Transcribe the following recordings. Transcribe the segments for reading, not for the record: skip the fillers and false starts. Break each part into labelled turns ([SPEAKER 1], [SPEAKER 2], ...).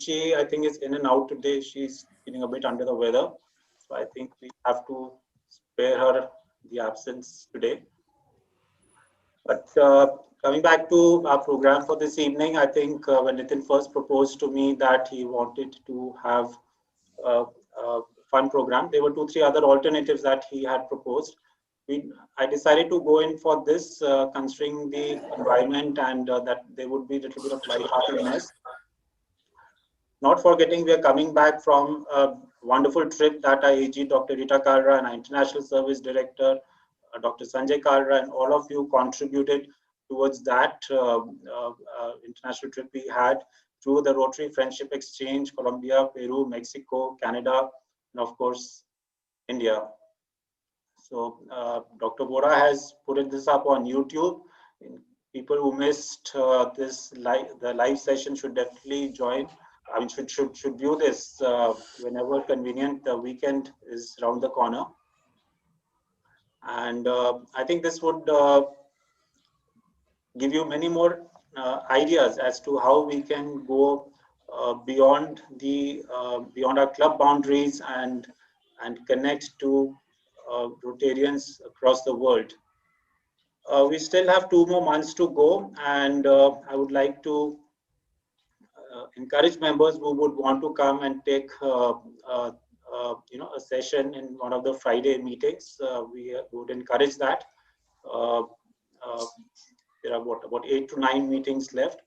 [SPEAKER 1] she, I think, is in and out today. She's feeling a bit under the weather. So I think we have to spare her the absence today. But coming back to our program for this evening, I think when Nitin first proposed to me that he wanted to have a fun program, there were 2-3 other alternatives that he had proposed. I decided to go in for this, considering the environment and that there would be a little bit of lightheartedness. Not forgetting, we are coming back from a wonderful trip that our AG, Dr. Rita Kalra, and our International Service Director, Dr. Sanjay Kalra, and all of you contributed towards that international trip we had through the Rotary Friendship Exchange, Colombia, Peru, Mexico, Canada, and of course, India. So Dr. Bora has put this up on YouTube. People who missed the live session should definitely join. I mean, should view this whenever convenient. The weekend is around the corner. And I think this would give you many more ideas as to how we can go beyond our club boundaries and connect to Rotarians across the world. We still have 2 more months to go, and I would like to encourage members who would want to come and take a session in one of the Friday meetings. We would encourage that. There are about 8 to 9 meetings left,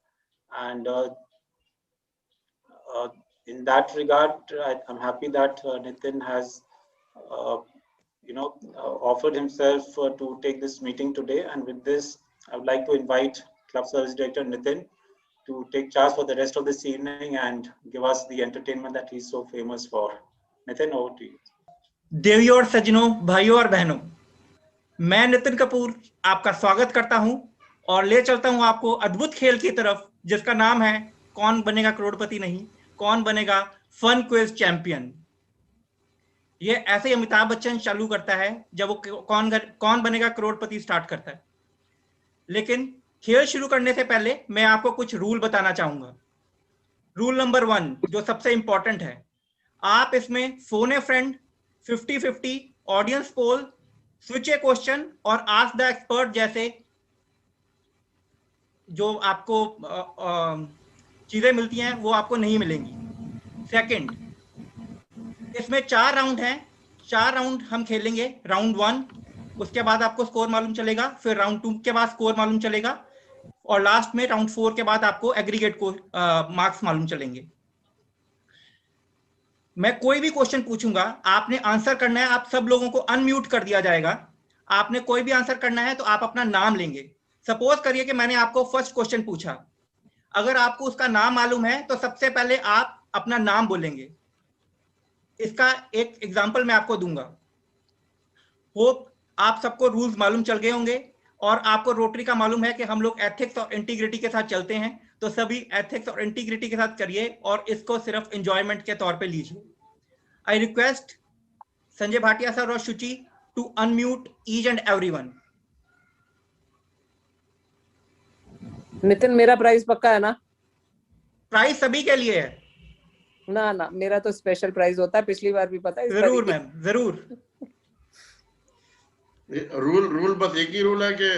[SPEAKER 1] and in that regard, I'm happy that Nitin has offered himself to take this meeting today. And with this, I would like to invite Club Service Director Nitin to take charge for the rest of this evening and give us the entertainment that he's so famous for. Nitin, over to you.
[SPEAKER 2] देवियों और सज्जनों, भाइयों और बहनों, मैं नितिन कपूर आपका स्वागत करता हूं और ले चलता हूं आपको अद्भुत खेल की तरफ, जिसका नाम है कौन बनेगा करोड़पति नहीं, कौन बनेगा फन क्विज चैंपियन। ये ऐसे ही अमिताभ बच्चन चालू करता है जब वो कौन बनेगा करोड़पति स्टार्ट करता है। लेकिन खेल शुरू करने से पहले मैं आपको कुछ रूल बताना चाहूंगा। रूल नंबर 1 जो सबसे इंपॉर्टेंट है, आप इसमें फोन ए फ्रेंड, 50-50, ऑडियंस पोल, स्विच ए क्वेश्चन और आस्क द एक्सपर्ट जैसे जो आपको चीजें मिलती हैं वो आपको नहीं मिलेंगी। सेकंड, इसमें 4 राउंड हैं, 4 राउंड हम खेलेंगे। राउंड 1, उसके बाद आपको स्कोर मालूम चलेगा, फिर राउंड 2 के बाद स्कोर मालूम चलेगा और लास्ट में राउंड 4 के बाद आपको एग्रीगेट को मार्क्स मालूम चलेंगे। मैं कोई भी क्वेश्चन पूछूंगा, आपने आंसर करना है। आप सब लोगों को अनम्यूट कर दिया जाएगा। आपने कोई भी आंसर करना है तो आप अपना नाम लेंगे। सपोज करिए कि मैंने आपको फर्स्ट क्वेश्चन पूछा, अगर आपको उसका नाम मालूम है तो सबसे पहले आप अपना नाम बोलेंगे। इसका एक एग्जांपल मैं आपको दूंगा। होप आप सबको रूल्स मालूम चल गए होंगे और आपको रोटरी का मालूम है कि हम लोग एथिक्स और इंटीग्रिटी के साथ चलते हैं, तो सभी एथिक्स और इंटीग्रिटी के साथ करिए और इसको सिर्फ एंजॉयमेंट के तौर पे लीजिए। I request Sanjay Bhatia sir और Shuchi to unmute each and everyone.
[SPEAKER 3] Nitin, मेरा प्राइस पक्का है ना?
[SPEAKER 2] प्राइस सभी के लिए है
[SPEAKER 3] ना? ना, मेरा तो स्पेशल प्राइस होता है, पिछली बार भी पता है।
[SPEAKER 2] जरूर मैम, जरूर।
[SPEAKER 4] रूल बस एक ही रूल है कि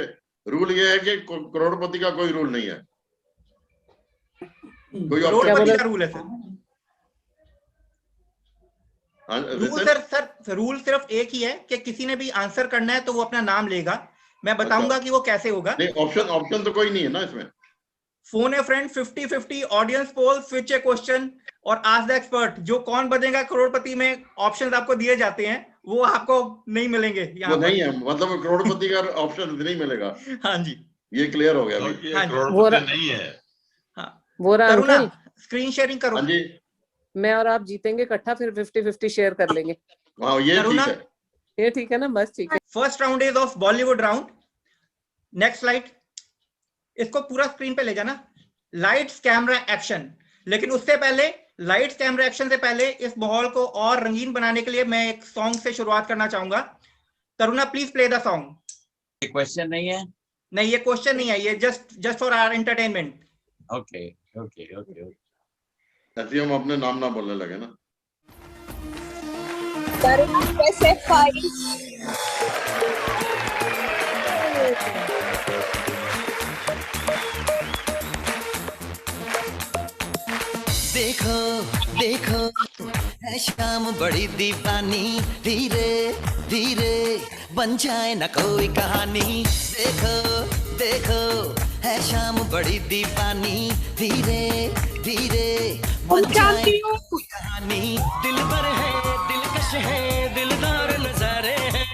[SPEAKER 4] रूल ये है कि करोड़पति का कोई रूल नहीं है, कोई
[SPEAKER 2] करोड़पति का रूल है सर। रूल सिर्फ एक ही है कि किसी ने भी आंसर करना है तो वो अपना नाम लेगा। मैं बताऊंगा कि वो कैसे होगा।
[SPEAKER 4] नहीं, ऑप्शन तो कोई नहीं है ना इसमें।
[SPEAKER 2] फोन ए फ्रेंड, 50-50, ऑडियंस पोल, स्विच ए क्वेश्चन और आस्क द एक्सपर्ट। जो कौन बनेगा करोड़पति में ऑप्शंस आपको दिए जाते हैं वो आपको नहीं मिलेंगे यहाँ।
[SPEAKER 4] नहीं है, मतलब करोड़पति का ऑप्शन नहीं मिलेगा।
[SPEAKER 2] हाँ जी,
[SPEAKER 4] ये क्लियर हो गया।
[SPEAKER 2] हाँ
[SPEAKER 4] करोड़पति नहीं है।
[SPEAKER 3] हाँ,
[SPEAKER 2] स्क्रीन शेयरिंग करो।
[SPEAKER 4] हाँ जी,
[SPEAKER 3] मैं और आप जीतेंगे इकट्ठा, फिर 50-50 शेयर कर लेंगे।
[SPEAKER 4] हाँ, ये ठीक है,
[SPEAKER 3] ये ठीक है ना? बस ठीक है।
[SPEAKER 2] First round is of Bollywood round. Next slide. इसको पूरा स्क्रीन पे ले जाना। Lights camera action. लेकिन उससे पहले, लाइट्स कैमरा एक्शन से पहले इस माहौल को और रंगीन बनाने के लिए मैं एक सॉन्ग से शुरुआत करना चाहूंगा। Taruna please play the song.
[SPEAKER 5] ये क्वेश्चन नहीं है?
[SPEAKER 2] नहीं, ये क्वेश्चन नहीं है, ये just for our entertainment.
[SPEAKER 5] Okay okay okay.
[SPEAKER 4] ऐसे हम अपने नाम ना बोलने लगे ना।
[SPEAKER 6] देखो देखो है शाम बड़ी दीवानी, धीरे धीरे बन जाए न कोई कहानी। देखो देखो है शाम बड़ी दीवानी, धीरे धीरे बन जाए कोई कहानी। दिल भर है दिलकश है दिलदार नजारे हैं,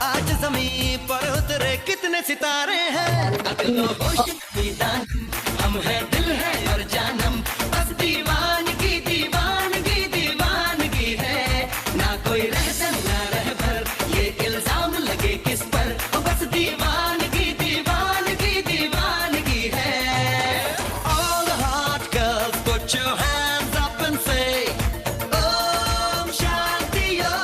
[SPEAKER 6] आज जमीन पर उतरे कितने सितारे हैं। अकलो होश मैदान हम है, दिल है और जानम, बस दीवानगी दीवानगी दीवानगी है। ना कोई रहसन ना रहबर ये इल्जाम लगे किस पर, बस दीवानगी दीवानगी दीवानगी है। All the hot girls put your hands up and say Om Shanti Om.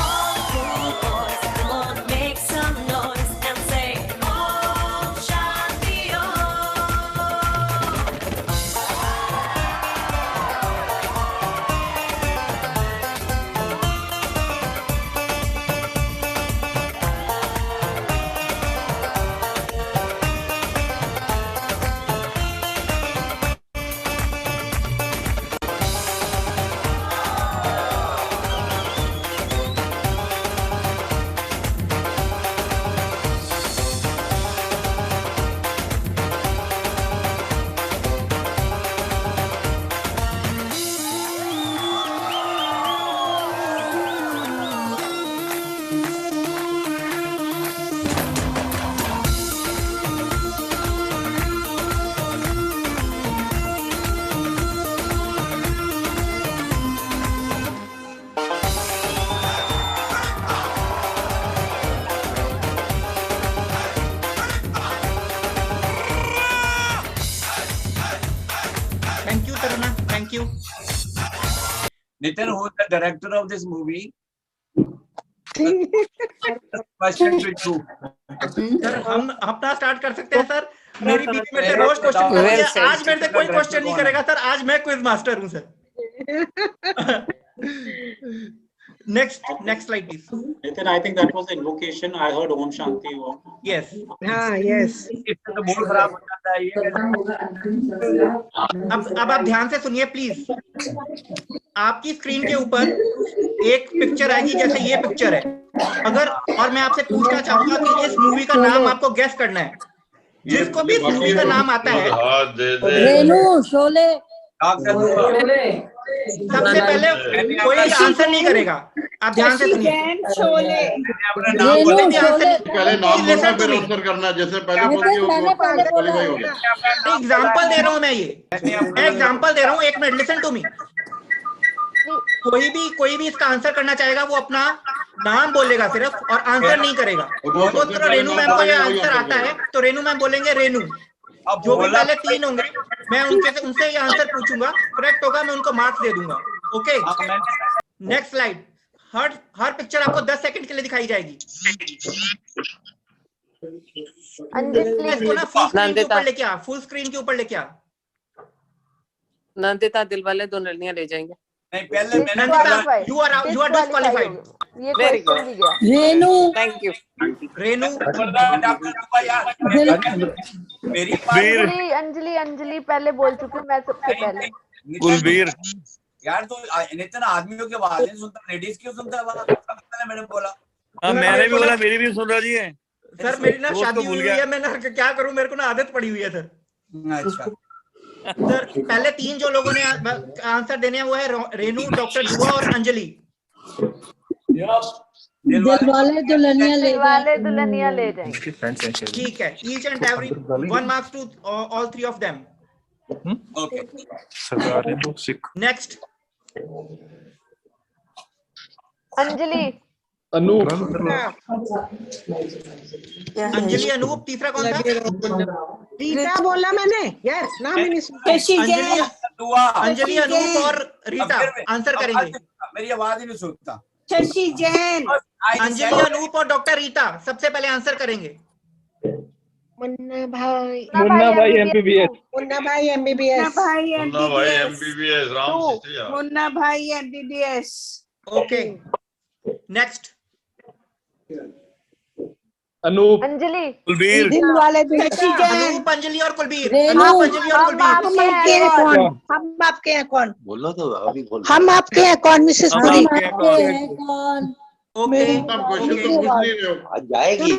[SPEAKER 6] All the boys come on make some noise and say Om Shanti Om.
[SPEAKER 2] Thank you Taruna, thank you.
[SPEAKER 5] Nitin, who is the director of this movie? Question to you.
[SPEAKER 2] Sir हम अपना start कर सकते हैं sir. मेरी बीवी मेरे से रोज question करती है, आज मेरे से कोई क्वेश्चन नहीं करेगा सर, आज मैं क्विज मास्टर हूं sir. Next slide please.
[SPEAKER 1] Nitin, I think that was invocation. I heard Om Shanti Om.
[SPEAKER 2] Yes,
[SPEAKER 3] yes.
[SPEAKER 5] इससे तो मूड खराब हो जाता है ये।
[SPEAKER 2] अब आप ध्यान से सुनिए प्लीज। आपकी स्क्रीन के ऊपर एक पिक्चर आएगी, जैसे ये पिक्चर है। अगर और मैं आपसे पूछना चाहूंगा कि इस मूवी का नाम आपको गेस करना है। जिसको भी इस मूवी का नाम आता है,
[SPEAKER 7] रेनू, शोले,
[SPEAKER 2] सबसे पहले कोई आंसर नहीं करेगा। आप ध्यान से सुनिए।
[SPEAKER 7] रेनू, शोले।
[SPEAKER 4] पहले नाम बोलना फिर आंसर करना, जैसे पहले बोलिए वो क्वालिफाई हो गया।
[SPEAKER 2] एग्जाम्पल दे रहा हूं मैं, ये एग्जाम्पल दे रहा हूँ। 1 मिनट, लिसन टू मी। कोई भी इसका आंसर करना चाहेगा वो अपना नाम बोलेगा सिर्फ, और आंसर नहीं करेगा। तो रेनू मैम को ये आंसर आता है तो रेनू मैम बोलेंगे रेनू। जो भी पहले 3 होंगे मैं उनसे ये आंसर पूछूंगा, करेक्ट होगा मैं उनको मार्क्स दे दूंगा। Okay, next slide. हर पिक्चर आपको 10 सेकंड के लिए दिखाई जाएगी। इसको ना फुल स्क्रीन के ऊपर लेके आ, फुल स्क्रीन के ऊपर लेके आ।
[SPEAKER 3] नंदिता, दिलवाले 2 लड़कियां ले जाएंगे।
[SPEAKER 5] नहीं, पहले
[SPEAKER 2] नंदिता, you are disqualified.
[SPEAKER 7] ये
[SPEAKER 3] Very good.
[SPEAKER 7] क्वेश्चन भी गया। Renu,
[SPEAKER 3] thank you.
[SPEAKER 2] रेनू,
[SPEAKER 5] मेरी
[SPEAKER 7] अंजलि पहले बोल चुकी हूँ मैं सबसे पहले।
[SPEAKER 8] कुलबीर,
[SPEAKER 5] यार तो नितिन आदमियों की आवाज नहीं सुनता, लेडीज क्यों सुनता है? मैंने बोला
[SPEAKER 8] मैंने भी बोला, मेरी भी सुन रहा जी है
[SPEAKER 2] सर। मेरी ना शादी हुई है, मैं ना क्या करूं, मेरे को ना आदत पड़ी हुई है सर।
[SPEAKER 5] अच्छा
[SPEAKER 2] सर, पहले 3 जो लोगों ने आंसर देने हैं वो है रेनू, डॉक्टर ध्रुवा और अंजलि।
[SPEAKER 7] दिलवाले दुल्हनिया ले जाएंगे।
[SPEAKER 2] ठीक है, each and every 1 marks to all 3 of them.
[SPEAKER 5] Okay,
[SPEAKER 2] next
[SPEAKER 7] Anjali,
[SPEAKER 2] Anjali, Anoop. तीसरा कौन था?
[SPEAKER 9] रीता बोला मैंने यार, नाम ही नहीं सुना।
[SPEAKER 2] अंजलि, अनूप और रीता आंसर करेंगे।
[SPEAKER 5] मेरी आवाज ही नहीं सुनता।
[SPEAKER 9] शशि जैन,
[SPEAKER 2] अंजलि, अनूप और डॉक्टर रीता सबसे पहले आंसर करेंगे।
[SPEAKER 9] Munna Bhai
[SPEAKER 7] MBBS
[SPEAKER 9] Munna Bhai MBBS
[SPEAKER 4] Munna Bhai MBBS Ram
[SPEAKER 7] Two.
[SPEAKER 4] सिस्टिया
[SPEAKER 9] Munna Bhai MBBS
[SPEAKER 2] okay next
[SPEAKER 8] Anoop
[SPEAKER 7] Anjali
[SPEAKER 8] Kulbir
[SPEAKER 9] Dil Wale दिल का
[SPEAKER 2] अनूप अंजलि और कुलबीर
[SPEAKER 3] रेनू।
[SPEAKER 2] अनूप अंजलि और
[SPEAKER 7] हम
[SPEAKER 2] कुलबीर
[SPEAKER 7] आपके
[SPEAKER 9] आपके
[SPEAKER 7] हैं
[SPEAKER 9] हैं
[SPEAKER 7] कौन?
[SPEAKER 9] कौन हम आपके हैं कौन
[SPEAKER 6] बोलो तो अभी बोलो
[SPEAKER 9] हम आपके हैं कौन मिसेस
[SPEAKER 8] हम
[SPEAKER 9] पुरी
[SPEAKER 8] आपके हैं कौन?
[SPEAKER 2] ओके
[SPEAKER 4] जितना क्वेश्चन तो पूछ नहीं रहे हो
[SPEAKER 6] आज जाएगी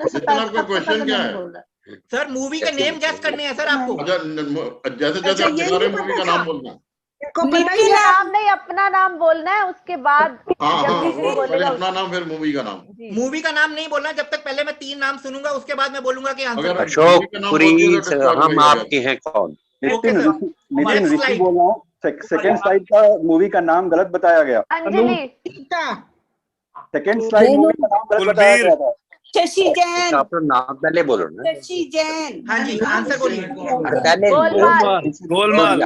[SPEAKER 4] जितना आपका क्वेश्चन क्या है
[SPEAKER 2] सर मूवी के नेम गैस करने हैं सर आपको।
[SPEAKER 4] अच्छा जैसे जैसे आप दिखा रहे मूवी का नाम बोलना है।
[SPEAKER 9] इनको पता ही
[SPEAKER 7] ये
[SPEAKER 9] है
[SPEAKER 7] नाम नहीं, अपना नाम बोलना है, उसके बाद
[SPEAKER 4] हाँ
[SPEAKER 7] जब
[SPEAKER 4] हाँ
[SPEAKER 7] भी
[SPEAKER 4] वो पहले
[SPEAKER 7] बोलेगा
[SPEAKER 4] अपना नाम फिर मूवी का नाम
[SPEAKER 7] जी।
[SPEAKER 2] मूवी का नाम नहीं बोलना, जब तक पहले मैं 3 नाम सुनूंगा उसके बाद मैं बोलूंगा कि आंसर।
[SPEAKER 4] अगर
[SPEAKER 6] अशोक
[SPEAKER 4] मूवी का नाम बोल दिया तो
[SPEAKER 6] पुरी
[SPEAKER 4] डिस्क्वालीफाई
[SPEAKER 6] हम
[SPEAKER 4] हो
[SPEAKER 6] आपके हैं कौन?
[SPEAKER 2] Okay
[SPEAKER 10] Nitin
[SPEAKER 2] sir
[SPEAKER 10] Nitin
[SPEAKER 2] next
[SPEAKER 10] Ricky
[SPEAKER 2] slide.
[SPEAKER 10] बोल रहा हूँ। सेकंड स्लाइड का मूवी का नाम गलत बताया गया।
[SPEAKER 7] Anjali
[SPEAKER 9] Geeta
[SPEAKER 10] second slide movie का नाम गलत बताया
[SPEAKER 8] कुलबीर।
[SPEAKER 10] गया था।
[SPEAKER 9] शशि जैन
[SPEAKER 6] आप तो नाम पहले बोलो ना।
[SPEAKER 9] शशि जैन
[SPEAKER 2] हाँ जी आंसर बोलिए।
[SPEAKER 6] पहले
[SPEAKER 7] गोलमाल
[SPEAKER 8] गोलमाल।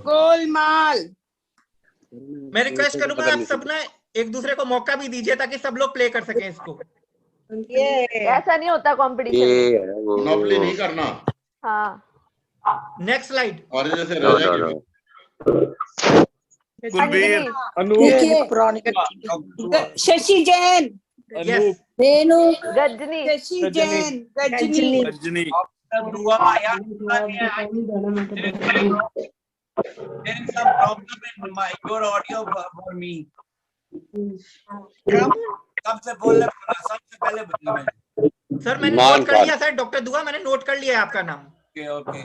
[SPEAKER 9] गोलमाल
[SPEAKER 2] मैं रिक्वेस्ट करूंगा आप सब ना एक दूसरे को मौका भी दीजिए ताकि सब लोग प्ले कर सकें इसको।
[SPEAKER 9] ये
[SPEAKER 7] ऐसा नहीं होता कंपटीशन में।
[SPEAKER 6] ये
[SPEAKER 4] नॉबली नहीं करना
[SPEAKER 7] हाँ
[SPEAKER 2] नेक्स्ट स्लाइड।
[SPEAKER 4] और जैसे
[SPEAKER 6] नो
[SPEAKER 4] रह
[SPEAKER 6] नो
[SPEAKER 4] जाएगी
[SPEAKER 6] नो
[SPEAKER 8] कुलबीर।
[SPEAKER 7] अंजलि
[SPEAKER 8] अनूप
[SPEAKER 9] शशि जैन
[SPEAKER 2] यस
[SPEAKER 3] रेनू।
[SPEAKER 7] गजनी
[SPEAKER 9] शशि जैन गजनी
[SPEAKER 8] रजनी
[SPEAKER 5] दुआ यार there is some problem in my your audio for me सबसे पहले बोलना मैंने।
[SPEAKER 2] सर मैंने
[SPEAKER 6] मान
[SPEAKER 2] नोट कर लिया सर, डॉक्टर दुआ मैंने नोट कर लिया है आपका नाम।
[SPEAKER 5] Okay okay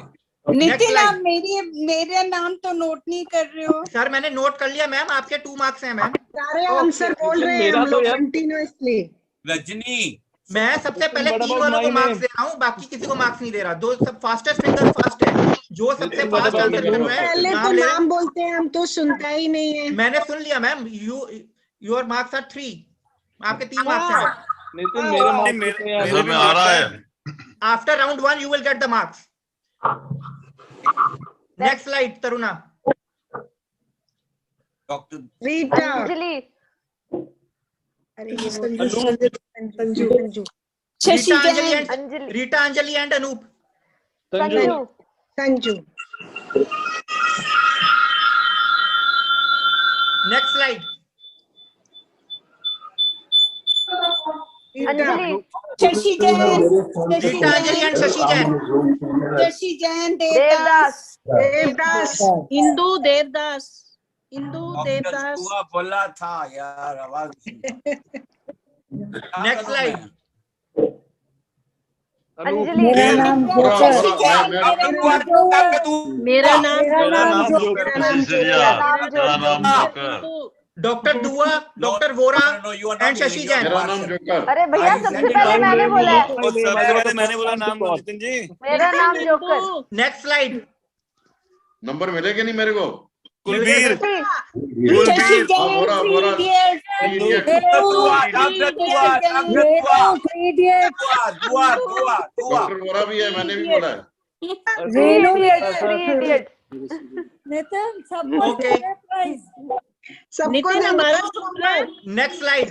[SPEAKER 9] Nitin
[SPEAKER 2] slide.
[SPEAKER 9] आप मेरे नाम तो नोट नहीं कर रहे हो
[SPEAKER 2] सर मैंने नोट कर लिया मैम, आपके 2 मार्क्स हैं मैम।
[SPEAKER 9] सारे आंसर बोल रहे हैं हम लोग कंटिन्यूअसली
[SPEAKER 5] रजनी
[SPEAKER 2] मैं सबसे पहले 3 वालों को मार्क्स दे रहा हूँ, बाकी किसी को मार्क्स नहीं दे रहा। जो सब फास्टेस्ट फिंगर फास्ट है, जो सबसे फास्ट आंसर कर रहा है
[SPEAKER 9] पहले
[SPEAKER 2] नाम
[SPEAKER 9] तो
[SPEAKER 2] ले रहा
[SPEAKER 9] नाम बोलते हैं हम तो सुनता ही नहीं है
[SPEAKER 2] है। मैंने सुन लिया मैम। योर मार्क्स आर 3, आपके 3 मार्क्स हैं।
[SPEAKER 8] नितिन मेरे
[SPEAKER 4] में आ रहा है
[SPEAKER 2] after round 1 you will get the marks. Next slide Taruna.
[SPEAKER 5] Doctor
[SPEAKER 9] Rita
[SPEAKER 7] Anjali
[SPEAKER 9] अरे ये Sanju
[SPEAKER 2] Rita Anjali
[SPEAKER 7] Anjali
[SPEAKER 2] and Rita Anjali and Anoop.
[SPEAKER 7] Sanju
[SPEAKER 9] Sanju
[SPEAKER 2] next slide.
[SPEAKER 7] Anjali
[SPEAKER 9] Shashi Jain
[SPEAKER 2] Rita Anjali and Shashi Jain.
[SPEAKER 9] Shashi Jain
[SPEAKER 7] Devdas
[SPEAKER 9] Devdas Indu Devdas
[SPEAKER 5] doctor Dua बोला था यार आवाज
[SPEAKER 2] नेक्स्ट स्लाइड।
[SPEAKER 7] अंजलि
[SPEAKER 9] मेरा नाम
[SPEAKER 2] डॉक्टर दुआ, डॉक्टर वोरा एंड शशि जैन।
[SPEAKER 4] मेरा नाम जोकर।
[SPEAKER 7] अरे भैया सबसे पहले मैंने बोला है,
[SPEAKER 8] सबसे पहले मैंने बोला नाम नितिन जी।
[SPEAKER 7] मेरा नाम जोकर।
[SPEAKER 2] Next slide.
[SPEAKER 4] नंबर मिलेगा नहीं मेरे को
[SPEAKER 8] कुलबीर।
[SPEAKER 9] शशि
[SPEAKER 4] बोरा बोरा इडियट डॉक्टर बोरा भी है मैंने भी बोला है
[SPEAKER 7] इडियट
[SPEAKER 3] नितिन सब
[SPEAKER 2] ओके
[SPEAKER 9] सबको हमारा
[SPEAKER 2] next slide.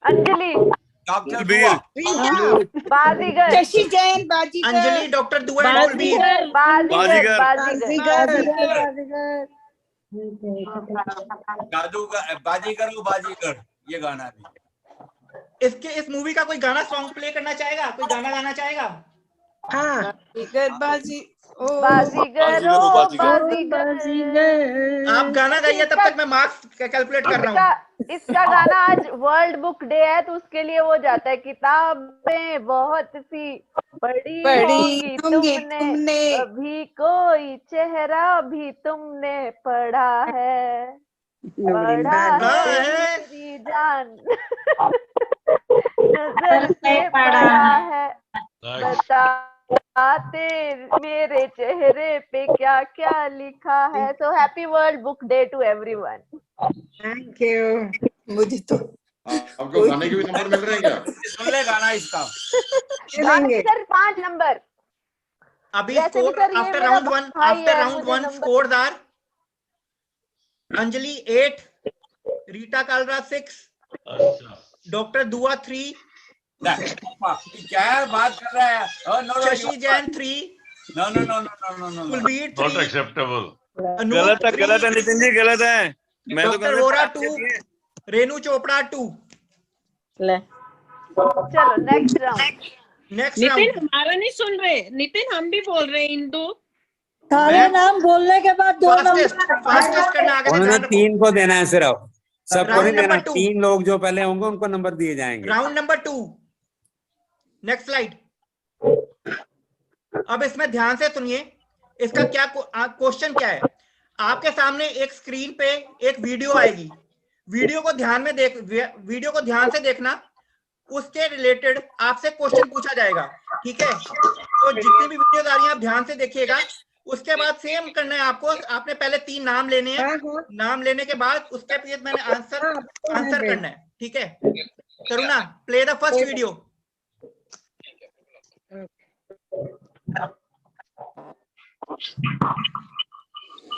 [SPEAKER 7] Anjali
[SPEAKER 5] doctor
[SPEAKER 8] Kulbir.
[SPEAKER 7] Baazigar
[SPEAKER 9] Shashi Jain Baazigar
[SPEAKER 2] Anjali, doctor Dua and Kulbir.
[SPEAKER 7] Baazigar
[SPEAKER 5] Jadugar Baazigar ये गाना भी।
[SPEAKER 2] इस मूवी का कोई गाना सॉन्ग प्ले करना चाहेगा? कोई गाना गाना चाहेगा?
[SPEAKER 9] हाँ
[SPEAKER 7] बाजीगर
[SPEAKER 2] आप गाना गाइए, तब तक मैं मार्क्स कैलकुलेट कर रहा हूँ।
[SPEAKER 7] इसका गाना आज वर्ल्ड बुक डे है तो उसके लिए वो जाता है। किताबें बहुत सी पढ़ी होंगी तुमने, अभी कोई चेहरा भी तुमने पढ़ा है, पढ़ा है तेरी जान नजर से पढ़ा है, बताते मेरे चेहरे पे क्या क्या लिखा है। So happy world book day to everyone.
[SPEAKER 9] Thank you मुझे तो
[SPEAKER 4] आपको गाने के भी नंबर मिल रहे हैं क्या?
[SPEAKER 5] सुन ले गाना इसका।
[SPEAKER 7] सर 5 नंबर
[SPEAKER 2] अभी
[SPEAKER 7] वैसे भी
[SPEAKER 2] स्कोर
[SPEAKER 7] सर ये
[SPEAKER 2] आफ्टर
[SPEAKER 7] मेरा
[SPEAKER 2] राउंड 1
[SPEAKER 7] भाई
[SPEAKER 2] आफ्टर
[SPEAKER 7] है,
[SPEAKER 2] राउंड
[SPEAKER 7] मुझे
[SPEAKER 2] 1
[SPEAKER 7] number-
[SPEAKER 2] scores are Anjali 8, Rita Kalra 6,
[SPEAKER 4] अच्छा
[SPEAKER 2] डॉक्टर दुआ 3,
[SPEAKER 5] क्या बात कर रहा है?
[SPEAKER 2] Shashi Jain 3,
[SPEAKER 5] no no no no no no,
[SPEAKER 2] Kulbir
[SPEAKER 4] not
[SPEAKER 2] 3,
[SPEAKER 4] acceptable.
[SPEAKER 8] गलत है नितिन जी, गलत है। मैं तो
[SPEAKER 2] डॉक्टर वोरा 2, रेनू चोपड़ा 2।
[SPEAKER 7] चलो next round.
[SPEAKER 2] Next
[SPEAKER 9] Nitin
[SPEAKER 2] round.
[SPEAKER 9] हमारा नहीं सुन रहे, नितिन हम भी बोल रहे हैं इंदु।
[SPEAKER 11] सारे नाम बोलने के बाद 2
[SPEAKER 2] फास्टेस्ट करना आगे से
[SPEAKER 12] उन्होंने
[SPEAKER 2] ध्यान रखो।
[SPEAKER 12] 3 को देना है सिर्फ, सबको
[SPEAKER 2] राउंड
[SPEAKER 12] नहीं देना।
[SPEAKER 2] नंबर 2।
[SPEAKER 12] 3 लोग जो पहले होंगे उनको नंबर दिए जाएंगे।
[SPEAKER 2] Round number 2। Next slide. अब इसमें ध्यान से सुनिए, इसका क्या क्वेश्चन क्या है। आपके सामने एक स्क्रीन पे एक वीडियो आएगी, वीडियो को ध्यान से देखना, उसके रिलेटेड आपसे क्वेश्चन पूछा जाएगा, ठीक है। तो जितनी भी वीडियो आ रही है आप ध्यान से देखिएगा। उसके बाद सेम करना है आपको, आपने पहले 3 नाम लेने हैं, नाम लेने के बाद उसके बाद मैंने आंसर करना है, ठीक है। Karuna play the first video.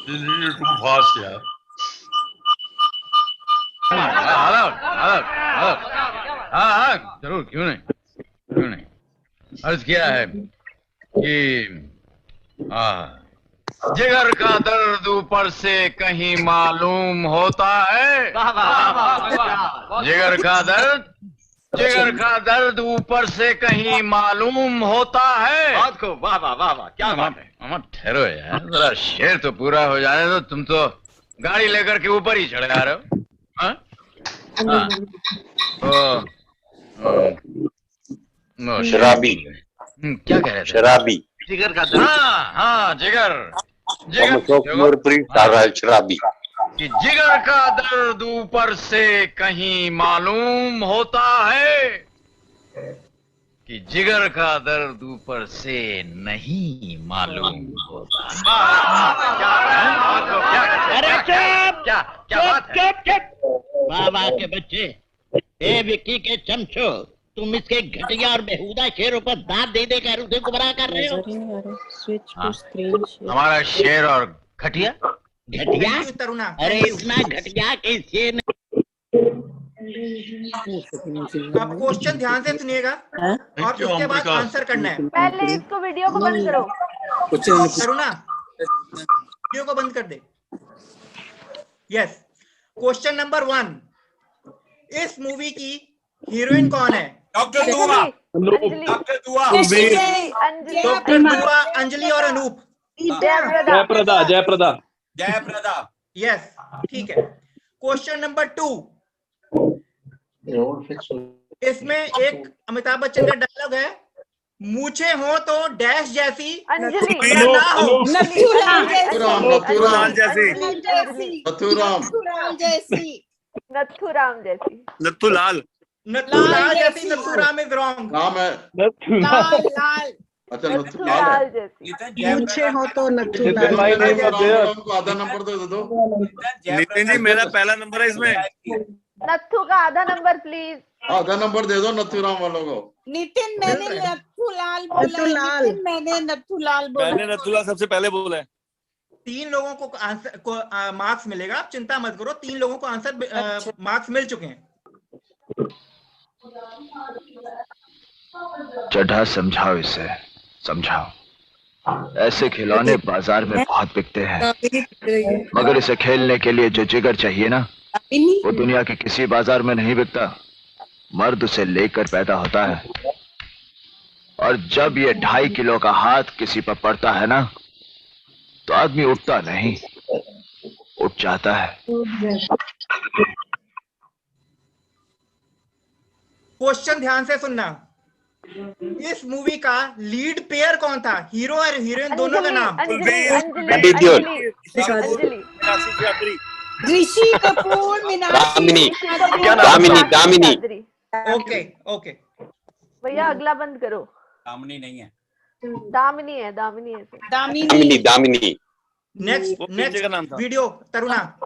[SPEAKER 4] Too fast यार।
[SPEAKER 13] हाँ जरूर, क्यों नहीं। अर्ज किया है कि जिगर का दर्द ऊपर से कहीं मालूम होता है। जिगर का दर्द ऊपर से कहीं मालूम होता है। बात को वाह वाह वाह वाह, क्या बात है। अमर ठहरो यार, जरा शेर तो पूरा हो जाने दो। तुम तो गाड़ी लेकर के ऊपर ही चढ़े आ रहे हो।
[SPEAKER 14] शराबी।
[SPEAKER 13] क्या कह रहे थे?
[SPEAKER 14] शराबी।
[SPEAKER 13] जिगर का दर्द। हाँ जिगर
[SPEAKER 14] शराबी।
[SPEAKER 13] कि जिगर का दर्द ऊपर से कहीं मालूम होता है, कि जिगर का दर्द ऊपर से नहीं मालूम होता। क्या बात है?
[SPEAKER 15] बाबा के बच्चे, ए विक्की के चमचो, तुम इसके घटिया और बेहुदा शेरों पर दांत दे देकर उसे गुमराह कर रहे हो।
[SPEAKER 13] हमारा शेर और घटिया
[SPEAKER 15] घटिया? अरे इतना घटिया के शेर।
[SPEAKER 2] आप क्वेश्चन ध्यान से सुनिएगा और उसके बाद आंसर करना है।
[SPEAKER 7] पहले इसको वीडियो को बंद करो।
[SPEAKER 2] करुणा वीडियो को बंद कर दे। यस। क्वेश्चन नंबर 1, इस मूवी की हीरोइन कौन है?
[SPEAKER 5] डॉक्टर दुआ,
[SPEAKER 2] अंजलि और अनूप।
[SPEAKER 8] जयप्रदा।
[SPEAKER 2] यस, ठीक है। क्वेश्चन नंबर 2, इसमें एक अमिताभ बच्चन का डायलॉग है, मूछे हो तो डैश जैसी,
[SPEAKER 7] नथुराम जैसी।
[SPEAKER 8] नथुलाल
[SPEAKER 2] जैसी। Nathuram is wrong.
[SPEAKER 4] नाम है
[SPEAKER 9] लाल।
[SPEAKER 4] अच्छा
[SPEAKER 7] नथुलाल जैसी।
[SPEAKER 9] पूछे हो तो नथुलाल
[SPEAKER 4] को आधा नंबर दे दो।
[SPEAKER 8] नितिन जी मेरा पहला नंबर है इसमें।
[SPEAKER 7] नथु का आधा नंबर प्लीज।
[SPEAKER 4] आधा नंबर दे दो नथुराम वालों को।
[SPEAKER 11] नितिन मैंने नथुलाल बोला। मैंने
[SPEAKER 8] नथुलाल सबसे पहले बोला है।
[SPEAKER 2] 3 लोगों को आंसर को मार्क्स मिलेगा, आप चिंता मत करो। 3 लोगों को आंसर मार्क्स मिल चुके हैं।
[SPEAKER 13] चढ़ा समझाओ इसे, समझाओ। ऐसे खिलौने बाजार में बहुत बिकते हैं, मगर इसे खेलने के लिए जो जिगर चाहिए ना, वो दुनिया के किसी बाजार में नहीं बिकता। मर्द उसे लेकर पैदा होता है, और जब ये 2.5 किलो का हाथ किसी पर पड़ता है ना, तो आदमी उठता नहीं, उठ जाता है।
[SPEAKER 2] क्वेश्चन ध्यान से सुनना। इस मूवी का लीड पेयर कौन था? हीरो और हीरोइन दोनों का नाम।
[SPEAKER 11] ऋषि कपूर,
[SPEAKER 14] दामिनी।
[SPEAKER 2] ओके
[SPEAKER 7] भैया अगला बंद करो।
[SPEAKER 5] दामिनी नहीं है,
[SPEAKER 7] दामिनी है।
[SPEAKER 14] Damini.
[SPEAKER 2] Next video Taruna.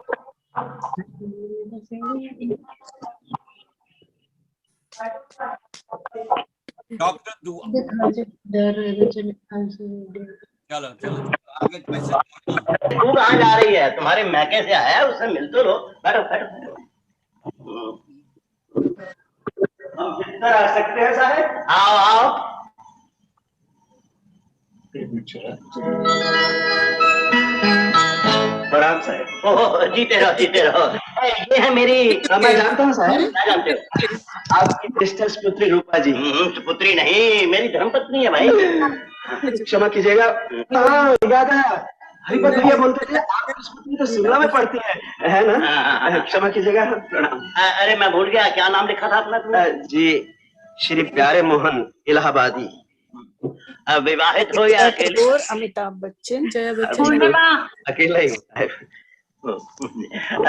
[SPEAKER 5] Doctor दुआ। चलो आगे क्वेश्चन।
[SPEAKER 15] तू कहाँ जा रही है? तुम्हारे मैके से आया है, उससे मिल तो लो। बैठो।
[SPEAKER 16] हम भीतर आ सकते हैं साहब?
[SPEAKER 15] आओ आओ।
[SPEAKER 16] प्रणाम साहब।
[SPEAKER 15] ओह, जीते रहो। ये है मेरी,
[SPEAKER 16] मैं जानता हूँ साहब।
[SPEAKER 15] क्या जानते हो?
[SPEAKER 16] आपकी प्रेस्टिज पुत्री रूपा जी।
[SPEAKER 15] पुत्री नहीं, मेरी धर्मपत्नी है भाई।
[SPEAKER 16] क्षमा कीजिएगा। हाँ, याद है, हरिपत भैया बोलते थे आपकी पुत्री तो शिमला में पढ़ती है ना? क्षमा कीजिएगा। प्रणाम।
[SPEAKER 15] अरे मैं भूल गया, क्या नाम लिखा था अपना तुमने?
[SPEAKER 16] जी, श्री प्यारे मोहन इलाहाबादी।
[SPEAKER 15] विवाहित हो या अकेले?
[SPEAKER 3] और अमिताभ बच्चन, जया बच्चन।
[SPEAKER 16] अकेला ही होता है।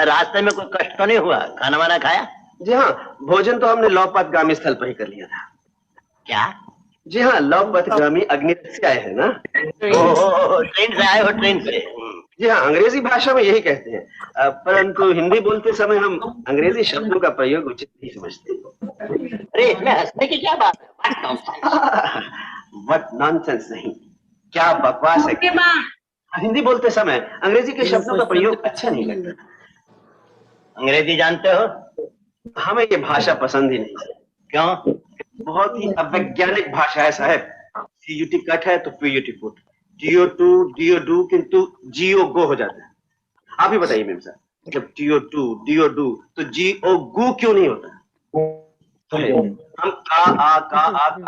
[SPEAKER 15] रास्ते में कोई कष्ट तो नहीं हुआ? खाना वाना खाया?
[SPEAKER 16] जी हाँ, भोजन तो हमने लौपथगामी स्थल पर ही कर लिया था।
[SPEAKER 15] क्या?
[SPEAKER 16] जी हाँ, लौपथगामी अग्निरथ से आए हैं ना?
[SPEAKER 15] ट्रेन से आए हो? ट्रेन से?
[SPEAKER 16] जी हाँ, अंग्रेजी भाषा में यही कहते हैं, परंतु हिंदी बोलते समय हम अंग्रेजी शब्दों का प्रयोग उचित नहीं समझते।
[SPEAKER 15] अरे इसमें हंसने की क्या बात है?
[SPEAKER 16] व्हाट नॉनसेंस नहीं, क्या बकवास है। हिंदी बोलते समय अंग्रेजी के शब्दों का प्रयोग अच्छा नहीं लगता।
[SPEAKER 15] अंग्रेजी जानते हो?
[SPEAKER 16] हमें ये भाषा पसंद ही नहीं।
[SPEAKER 15] क्यों?
[SPEAKER 16] बहुत ही अवैज्ञानिक भाषा है साहब। CUT कट है तो PUT पुट, DO2 DO किंतु GO गो हो जाता है। आप ही बताइए मेम साहब, जब TO2 DO तो GO गु क्यों नहीं होता? हम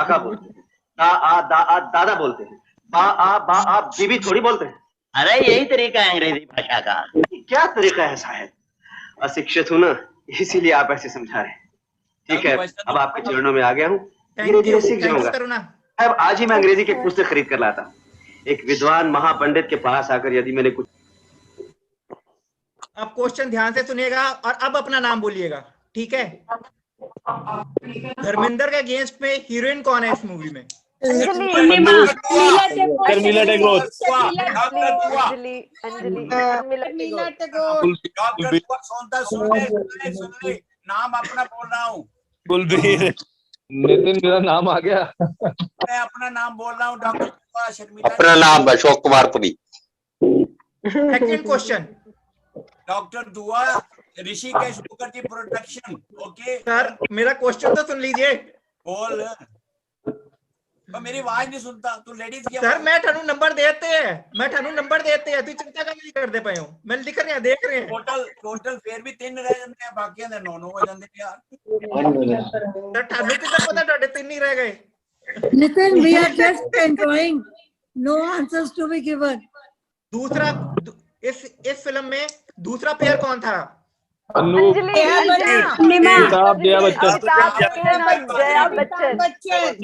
[SPEAKER 16] का बोलते हैं, दा आ दादा बोलते हैं, बा आ बीबी थोड़ी बोलते हैं।
[SPEAKER 15] अरे यही तरीका है अंग्रेजी भाषा का।
[SPEAKER 16] क्या तरीका है साहब? अशिक्षित हूँ ना, इसीलिए आप ऐसे समझा रहे हैं। ठीक है, अब आपके चरणों में आ गया हूँ, धीरे धीरे सीख जाऊंगा। अब आज ही मैं अंग्रेजी की पुस्तक खरीद कर लाता। एक विद्वान महापंडित के पास आकर यदि मैंने कुछ।
[SPEAKER 2] अब क्वेश्चन ध्यान से सुनिएगा और अब अपना नाम बोलिएगा, ठीक है? धर्मेंद्र के अगेंस्ट में हीरोइन कौन है इस मूवी में?
[SPEAKER 5] नाम अपना बोल रहा हूँ।
[SPEAKER 17] कुलबीर। नितिन, मेरा नाम आ गया।
[SPEAKER 5] मैं अपना नाम बोल रहा हूँ, डॉक्टर शर्मिला।
[SPEAKER 14] अपना नाम Ashok Kumar Puri.
[SPEAKER 2] Second question,
[SPEAKER 5] doctor Dua Hrishikesh Mukherjee production. Okay
[SPEAKER 2] sir, मेरा क्वेश्चन तो सुन लीजिए।
[SPEAKER 5] बोल। तो मेरी आवाज नहीं सुनता तू। लेडीज की
[SPEAKER 2] सर, मैं थानू नंबर देते हैं, तू चिंता का नहीं कर दे पाए हो। मैं लिख रहे हैं, देख रहे हैं।
[SPEAKER 5] टोटल फिर भी 3 रह जाते हैं, बाकी दे 9 हो जाते हैं यार।
[SPEAKER 2] सर, थानू कितना पता टोटे 3 नहीं रह गए?
[SPEAKER 11] Nitin, we are just enjoying. No answers to be given.
[SPEAKER 2] दूसरा, इस फिल्म में दूसरा पेयर कौन था?
[SPEAKER 7] जया बच्चन।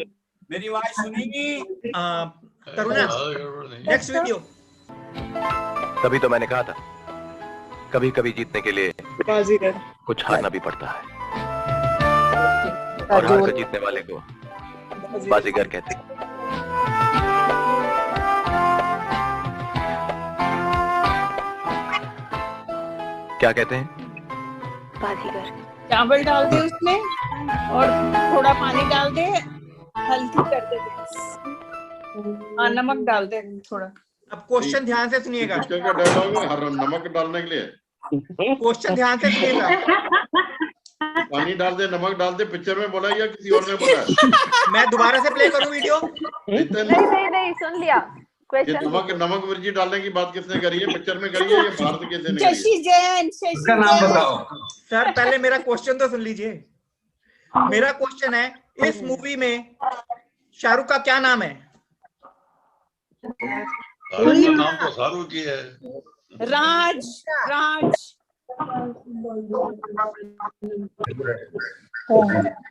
[SPEAKER 5] मेरी आवाज सुनेगी?
[SPEAKER 2] करुणा, नेक्स्ट वीडियो।
[SPEAKER 13] तभी तो मैंने कहा था, कभी कभी जीतने के लिए कुछ हारना भी पड़ता है, और हार कर जीतने वाले को बाजीगर कहते हैं। क्या कहते हैं?
[SPEAKER 7] बाजीगर।
[SPEAKER 11] चावल डाल दे उसमें और थोड़ा पानी डाल दे, हल्दी कर दे, नमक डाल दे थोड़ा।
[SPEAKER 2] अब क्वेश्चन ध्यान से सुनिएगा।
[SPEAKER 4] का डायलॉग है हर नमक डालने के लिए।
[SPEAKER 2] क्वेश्चन ध्यान से सुनिएगा।
[SPEAKER 4] पानी डाल दे, नमक डाल दे, पिक्चर में बोला या किसी और ने बोला?
[SPEAKER 2] मैं दोबारा से प्ले करूं वीडियो?
[SPEAKER 7] नहीं, सुन लिया।
[SPEAKER 4] ये नमक मिर्ची डालने की बात किसने करी है? पिक्चर में करी है या भारत के ने करी
[SPEAKER 11] शशि जैन।
[SPEAKER 17] इसका नाम बताओ
[SPEAKER 2] सर। पहले मेरा क्वेश्चन तो सुन लीजिए। मेरा क्वेश्चन है, इस मूवी में शाहरुख का क्या नाम है?
[SPEAKER 4] शाहरुख का नाम तो शाहरुख ही है।
[SPEAKER 11] राज।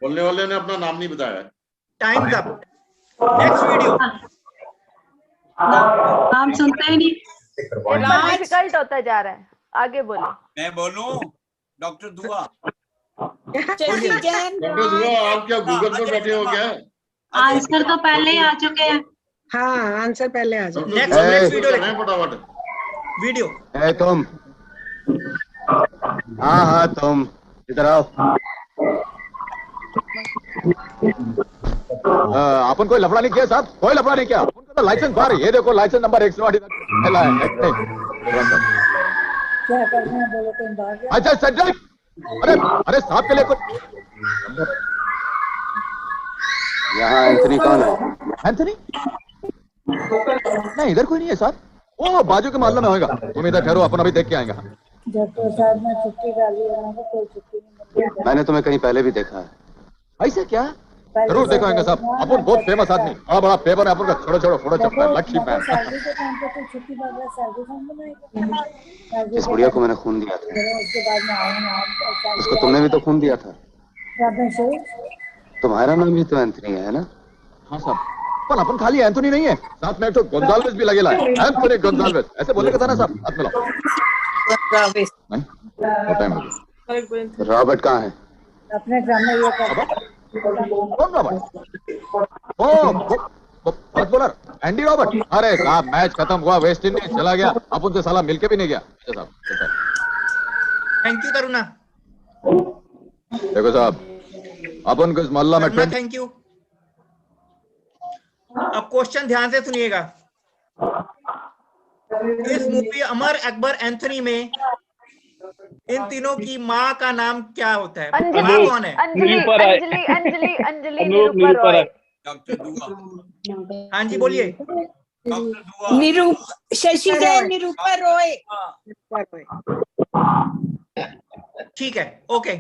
[SPEAKER 4] बोलने वाले ने अपना नाम नहीं बताया।
[SPEAKER 2] Times up. Next video.
[SPEAKER 11] नाम सुनते ही नहीं।
[SPEAKER 7] डिफिकल्ट होता जा रहा है, आगे बोलो।
[SPEAKER 5] मैं बोलूं? डॉक्टर दुआ।
[SPEAKER 11] शशि जैन।
[SPEAKER 4] डॉक्टर दुआ, आप क्या गूगल पर बैठे हो क्या?
[SPEAKER 11] आंसर तो पहले ही आ चुके हैं।
[SPEAKER 9] हाँ, आंसर पहले आ जाओ।
[SPEAKER 2] नेक्स्ट वीडियो लें
[SPEAKER 4] फटाफट।
[SPEAKER 2] वीडियो।
[SPEAKER 13] तुम, हाँ तुम इधर आओ। अपन कोई लफड़ा नहीं किया साहब, कोई लफड़ा नहीं किया। उनका तो लाइसेंस बाहर है, ये देखो लाइसेंस नंबर 108
[SPEAKER 11] क्या करना है बोलो तुम बाहर।
[SPEAKER 13] अच्छा सेंट्रल। अरे साहब के लिए कुछ यहाँ एंथनी कौन है?
[SPEAKER 18] एंथनी? नहीं, इधर कोई नहीं है साहब। ओ, बाजू के मोहल्ले में होगा। तुम इधर ठहरो, अपन अभी देख के आएंगे।
[SPEAKER 11] जब प्रसाद ने छुट्टी डाली है ना, कोई छुट्टी नहीं मिली।
[SPEAKER 13] मैंने तुम्हें कहीं पहले भी देखा है।
[SPEAKER 18] ऐसे क्या? जरूर देखो आएंगे साहब। अपन बहुत फेमस आदमी, बड़ा बड़ा पेपर है अपन का, छोड़ो छोड़ो फोटो छपता है, लक्ष्मी मैन।
[SPEAKER 11] सैलरी के टाइम पे तो छुट्टी पड़ रहा है, सैलरी फंड बनाएगा।
[SPEAKER 13] जिस बुढ़िया को मैंने खून दिया था,
[SPEAKER 11] उसके बाद में आऊंगा।
[SPEAKER 13] उसको तुमने भी तो खून दिया था। तुम्हारा नाम भी तो एंथनी है ना?
[SPEAKER 18] हाँ साहब, पर अपन खाली एंथनी नहीं है, साथ में एक तो गोंजाल्वेस भी लगेला है। एंथनी गोंजाल्वेस, ऐसे बोलने का था ना साहब? हाथ मिलाओ।
[SPEAKER 13] रॉबर्ट कहाँ है?
[SPEAKER 11] अपने ड्रामे ये कर।
[SPEAKER 18] कौन रॉबर्ट? ओ, फास्ट बॉलर एंडी रॉबर्ट। अरे साहब, मैच खत्म हुआ, वेस्ट इंडीज चला गया, अब उनसे साला मिलके भी नहीं गया। अच्छा साहब,
[SPEAKER 2] थैंक यू तरुणा।
[SPEAKER 18] देखो साहब, अपन को इस मोहल्ला में
[SPEAKER 2] थैंक यू। अब क्वेश्चन ध्यान से सुनिएगा। इस मूवी अमर अकबर एंथनी में इन तीनों की माँ का नाम क्या होता है? माँ कौन है?
[SPEAKER 7] अंजलि अंजलि अंजलि अंजलि निरूपा रॉय।
[SPEAKER 2] हाँ जी बोलिए।
[SPEAKER 11] शशि जैन, निरूपा रॉय।
[SPEAKER 2] ठीक है, ओके।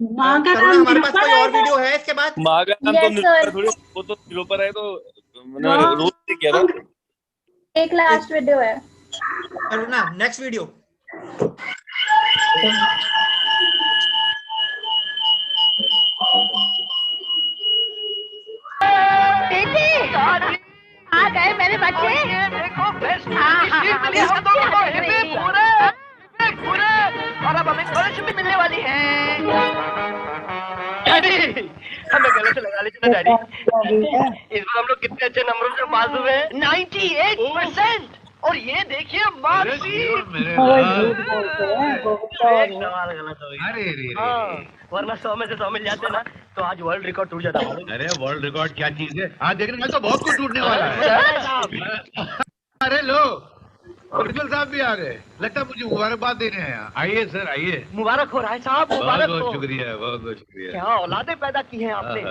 [SPEAKER 11] माँ का नाम
[SPEAKER 2] हमारे पास कोई और वीडियो है इसके बाद?
[SPEAKER 8] माँ का नाम तो थोड़ी, वो तो निरूपा है, तो मैंने रोज किया था।
[SPEAKER 7] एक लास्ट वीडियो है।
[SPEAKER 2] करुणा, नेक्स्ट वीडियो।
[SPEAKER 7] आ गए मेरे बच्चे। देखो और अब हमें स्कॉलरशिप भी मिलने वाली है। डैडी, हमें गले से लगा लीजिए ना डैडी। इस बार हम लोग कितने अच्छे नंबरों से पास हुए हैं? 98%। और ये देखिए मार्कशीट। सवाल गलत हो गया। वरना 100 में से 100 मिल जाते ना, तो आज वर्ल्ड रिकॉर्ड टूट जाता।
[SPEAKER 19] अरे वर्ल्ड रिकॉर्ड क्या चीज है? आज देखने में तो बहुत कुछ टूटने वाला है। अरे लो, प्रिंसिपल साहब भी आ गए। लगता है मुझे मुबारकबाद देने हैं। आइए सर, आइए।
[SPEAKER 7] मुबारक हो रहा है साहब, मुबारक हो।
[SPEAKER 19] बहुत शुक्रिया, बहुत बहुत शुक्रिया।
[SPEAKER 7] क्या औलादे पैदा की हैं आपने।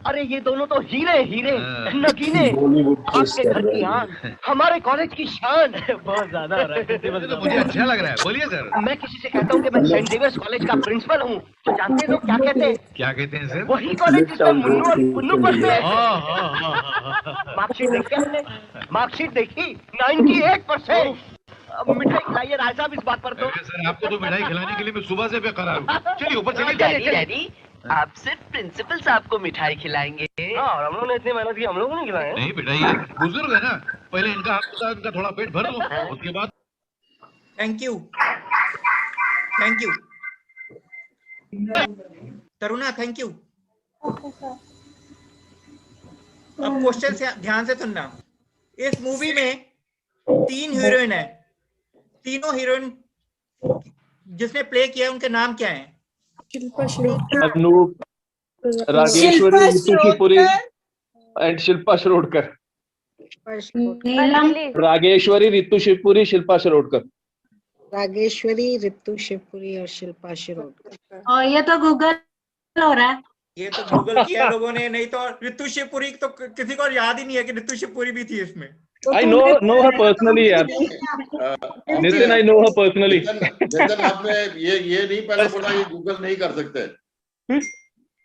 [SPEAKER 7] अरे ये दोनों तो हीरे हीरे नगीने, आपके घर की आन, हमारे कॉलेज की शान। बहुत ज्यादा हो रहा है।
[SPEAKER 19] तो मुझे अच्छा लग रहा है, बोलिए सर।
[SPEAKER 7] मैं किसी से कहता हूँ कि मैं सेंट जेवियर्स कॉलेज का प्रिंसिपल हूँ, तो जानते हैं लोग क्या कहते हैं?
[SPEAKER 19] क्या कहते हैं सर?
[SPEAKER 7] वही कॉलेज जिसमें मुन्नू और पुन्नू पढ़ते हैं। मार्कशीट देखी हमने, मार्कशीट देखी 98%। मिठाई खिलाइए राय साहब इस बात पर। तो
[SPEAKER 19] सर, आपको तो मिठाई खिलाने के लिए मैं सुबह से बेकरार हूँ। चलिए ऊपर चलिए।
[SPEAKER 7] डैडी, आप सिर्फ प्रिंसिपल साहब को मिठाई खिलाएंगे। और हम लोगों ने इतनी मेहनत की, हम लोगों ने खिलाया।
[SPEAKER 19] नहीं बेटा, ये बुजुर्ग है ना, पहले इनका हाथ होता है, इनका थोड़ा पेट भर दो, उसके बाद।
[SPEAKER 2] Thank you, thank you Taruna, thank you. अब क्वेश्चन से ध्यान से सुनना। इस मूवी में 3 हीरोइन है। तीनों हीरोइन जिसने प्ले किया है उनके नाम क्या हैं?
[SPEAKER 17] अनूप, रागेश्वरी, ऋतुषिपुरी एंड शिल्पा शिरोडकर। रागेश्वरी, ऋतुषिपुरी, शिल्पा शिरोडकर।
[SPEAKER 9] रागेश्वरी, ऋतुषिपुरी और शिल्पा शिरोडकर।
[SPEAKER 11] और ये तो गूगल हो रहा है।
[SPEAKER 2] ये तो गूगल किया लोगों ने, नहीं तो ऋतुषिपुरी तो किसी को याद ही नहीं है कि ऋतुषिपुरी भी थी इसमें।
[SPEAKER 17] I know her personally यार। Nitin, I know her personally।
[SPEAKER 4] Nitin, आपने ये नहीं पहले बोला ये गूगल नहीं कर सकते।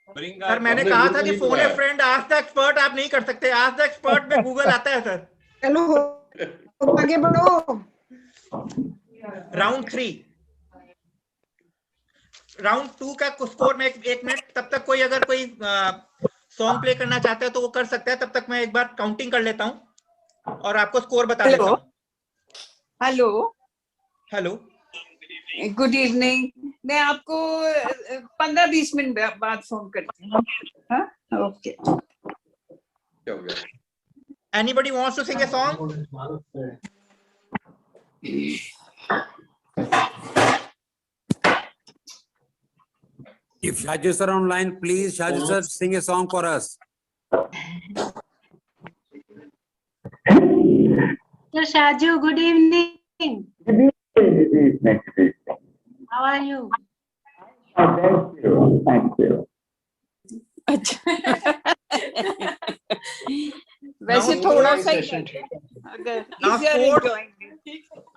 [SPEAKER 2] सर मैंने कहा था कि phone A friend ask the expert आप नहीं कर सकते। आस्क द एक्सपर्ट में गूगल आता है सर।
[SPEAKER 9] चलो आगे बढ़ो।
[SPEAKER 2] राउंड 3, राउंड 2 का स्कोर में 1 मिनट। तब तक कोई अगर कोई सॉन्ग प्ले करना चाहता है तो वो कर सकता है। तब तक मैं एक बार काउंटिंग कर लेता हूँ और आपको स्कोर बता देता हूँ।
[SPEAKER 11] Hello
[SPEAKER 2] hello,
[SPEAKER 11] good evening. मैं आपको 15-20 मिनट बाद फोन करती हूँ। Okay.
[SPEAKER 2] Anybody wants to sing a song?
[SPEAKER 12] If Shaju sir online, please Shaju sir sing a song for us.
[SPEAKER 11] So Shaju, good evening.
[SPEAKER 20] Good evening.
[SPEAKER 11] How are you?
[SPEAKER 20] Thank you. Thank you.
[SPEAKER 11] अच्छा वैसे
[SPEAKER 2] Now
[SPEAKER 11] थोड़ा
[SPEAKER 2] four-
[SPEAKER 11] सा ही अगर
[SPEAKER 2] Now
[SPEAKER 11] if you are
[SPEAKER 2] four-
[SPEAKER 11] enjoying it.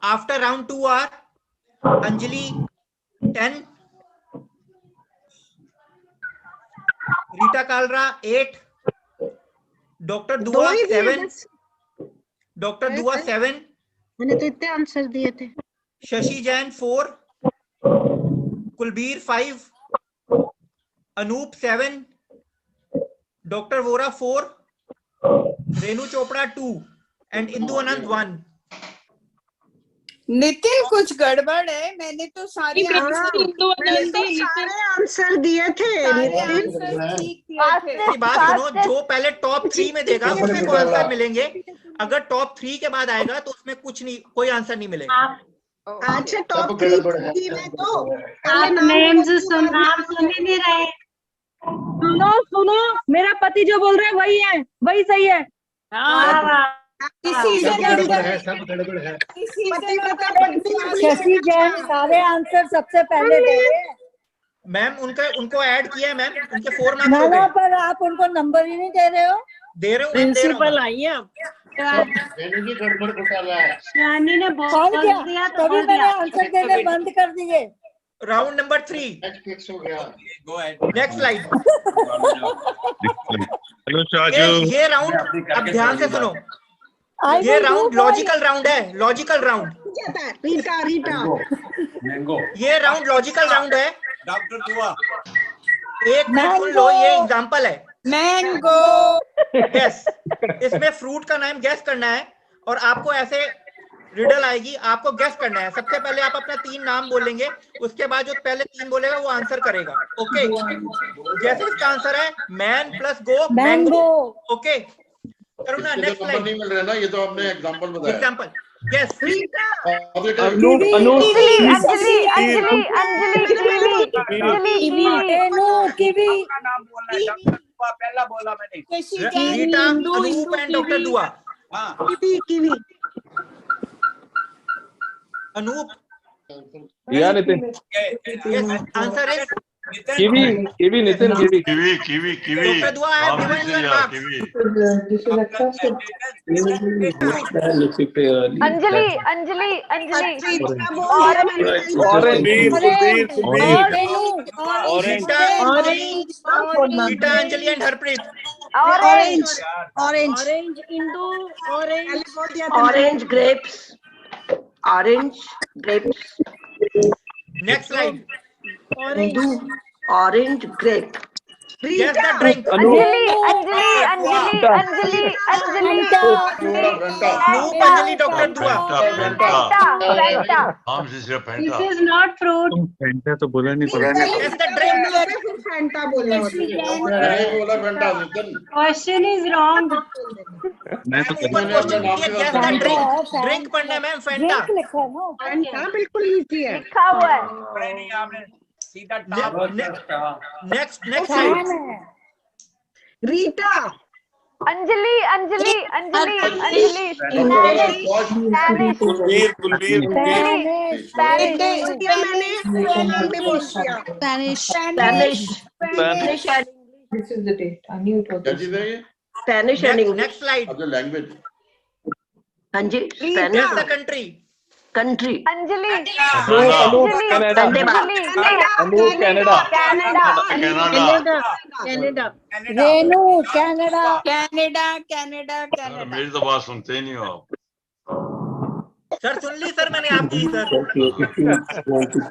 [SPEAKER 2] After round 2 are Anjali 10, Rita Kalra 8, Dr.
[SPEAKER 9] दो
[SPEAKER 2] Dua
[SPEAKER 9] ही दिए
[SPEAKER 2] 7,
[SPEAKER 9] बस।
[SPEAKER 2] Dr. Dua 7,
[SPEAKER 9] मैंने तो इतने आंसर दिए थे।
[SPEAKER 2] Shashi Jain 4, Kulbir 5, Anoop 7, Dr. Vora 4, Renu Chopra 2, and Indu Anand 1.
[SPEAKER 11] Nitin कुछ गड़बड़ है, मैंने तो सारे
[SPEAKER 9] मैंने तो सारे आंसर दिए थे।
[SPEAKER 11] आंसर ठीक दिए थे।
[SPEAKER 2] मेरी बात सुनो, जो पहले टॉप 3 में देगा उसमें को आंसर मिलेंगे। अगर टॉप 3 के बाद आएगा तो उसमें कुछ नहीं, कोई आंसर नहीं मिलेगा।
[SPEAKER 9] अच्छा टॉप 3 में तो
[SPEAKER 21] आप नेम्स नाम सुन ही नहीं रहे। सुनो सुनो, मेरा पति जो बोल रहा है वही है, वही सही है।
[SPEAKER 22] शशि जैन सारे आंसर सबसे पहले दे रहे हैं।
[SPEAKER 2] मैम उनको ऐड किया है मैम, उनके 4 मार्क्स
[SPEAKER 22] ना
[SPEAKER 2] हो
[SPEAKER 22] ना,
[SPEAKER 2] गए।
[SPEAKER 22] पर आप उनको नंबर ही नहीं दे रहे हो।
[SPEAKER 2] दे रहे हो
[SPEAKER 21] प्रिंसिपल आई है
[SPEAKER 4] गड़बड़ घोटाला है।
[SPEAKER 21] शिवानी ने
[SPEAKER 22] कौन
[SPEAKER 21] बहुत
[SPEAKER 22] किया?
[SPEAKER 21] दिया तो
[SPEAKER 22] तभी मैंने आंसर देने बंद कर दिए।
[SPEAKER 2] राउंड नंबर 3
[SPEAKER 4] फिक्स हो गया।
[SPEAKER 2] Next slide.
[SPEAKER 8] हेलो शाजू।
[SPEAKER 2] ये राउंड अब ध्यान से सुनो, ये राउंड लॉजिकल राउंड है, लॉजिकल राउंड।
[SPEAKER 9] रीटा
[SPEAKER 2] ये राउंड लॉजिकल राउंड है।
[SPEAKER 5] डॉक्टर दुआ
[SPEAKER 2] एक मिनट सुन लो, ये एग्जांपल है।
[SPEAKER 11] मैंगो।
[SPEAKER 2] यस, इसमें फ्रूट का नाम गैस करना है और आपको ऐसे रिडल आएगी, आपको गैस करना है। सबसे पहले आप अपना 3 नाम बोलेंगे, उसके बाद जो पहले 3 बोलेगा वो आंसर करेगा। ओके, जैसे इसका आंसर है man plus go mango. Okay Karuna, next slide.
[SPEAKER 4] नहीं मिल रहा ना, ये तो आपने एग्जांपल बताया।
[SPEAKER 2] Example yes.
[SPEAKER 5] पहला बोला मैंने।
[SPEAKER 2] Rita, Anoop and doctor Dua.
[SPEAKER 9] Kiwi
[SPEAKER 2] Anoop
[SPEAKER 17] या Nitin
[SPEAKER 2] answer is
[SPEAKER 17] kiwi kiwi Nitin kiwi
[SPEAKER 8] kiwi kiwi kiwi
[SPEAKER 2] doctor Dua है given your marks.
[SPEAKER 7] Anjali Anjali Anjali
[SPEAKER 2] Rita, Anjali and Harpreet.
[SPEAKER 9] Orange
[SPEAKER 21] Indu
[SPEAKER 9] orange grapes
[SPEAKER 2] next slide.
[SPEAKER 9] Orange grape
[SPEAKER 2] Guess the drink.
[SPEAKER 7] Anjali Anjali Anjali Anjali Anjali
[SPEAKER 2] Snoop, Anjali, doctor दुआ।
[SPEAKER 8] आम से सिर्फ
[SPEAKER 21] this
[SPEAKER 8] Fanta.
[SPEAKER 21] Is not fruit.
[SPEAKER 8] Fanta तो बोला नहीं पड़ा।
[SPEAKER 2] Guess the drink.
[SPEAKER 9] Fanta बोलना
[SPEAKER 4] बोला Fanta Nitin.
[SPEAKER 21] Question is wrong.
[SPEAKER 8] मैं तो
[SPEAKER 2] ऊपर क्वेश्चन दिया, guess the drink. ड्रिंक पढ़ना है मैम, फैंटा।
[SPEAKER 9] फैंटा बिल्कुल इजी है।
[SPEAKER 7] लिखा हुआ है।
[SPEAKER 5] नहीं आपने सीधा
[SPEAKER 2] next slide.
[SPEAKER 9] Rita
[SPEAKER 7] Anjali Anjali Anjali Anjali Spanish
[SPEAKER 8] Kulbir Kulbir
[SPEAKER 9] This is the date. I knew it was
[SPEAKER 4] क्या चीज है ये?
[SPEAKER 9] Spanish and English.
[SPEAKER 2] Next slide.
[SPEAKER 4] अब जो लैंग्वेज
[SPEAKER 9] हाँ जी,
[SPEAKER 2] Guess
[SPEAKER 9] Spanish
[SPEAKER 2] the country.
[SPEAKER 9] country.
[SPEAKER 7] Anjali
[SPEAKER 17] Canada Canada
[SPEAKER 21] Canada
[SPEAKER 22] Renu Canada
[SPEAKER 11] Canada Canada Canada.
[SPEAKER 8] मेरी तो बात सुनते ही नहीं हो आप।
[SPEAKER 2] सर सुन ली सर मैंने आपकी सर।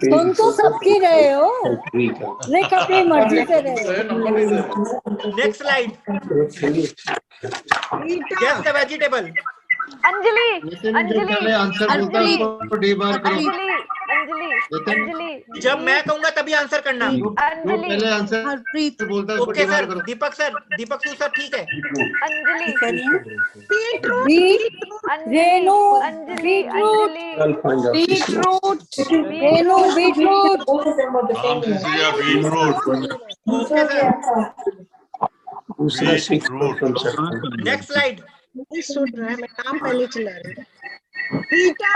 [SPEAKER 22] तुम तो सबकी रहे हो, लेकिन अपनी मर्जी से रहे हो।
[SPEAKER 2] Next slide. Guess the vegetable.
[SPEAKER 7] Anjali Anjali
[SPEAKER 4] answer बोलता है उसको डीबार करो।
[SPEAKER 7] अंजलि अंजलि अंजलि
[SPEAKER 2] जब मैं कहूंगा तभी आंसर करना।
[SPEAKER 7] अंजलि
[SPEAKER 4] पहले आंसर बोलता है उसको
[SPEAKER 2] ओके
[SPEAKER 4] डीबार
[SPEAKER 2] सर,
[SPEAKER 4] करो।
[SPEAKER 2] दीपक सू सर ठीक है।
[SPEAKER 7] Anjali
[SPEAKER 22] Renu
[SPEAKER 7] Anjali Anjali
[SPEAKER 11] beetroot
[SPEAKER 22] Renu beetroot.
[SPEAKER 8] आम से सिर्फ beetroot.
[SPEAKER 2] Okay sir,
[SPEAKER 8] beetroot.
[SPEAKER 2] Next slide.
[SPEAKER 9] नहीं सुन रहा है, मैं काम पहले चला रही हूँ। Rita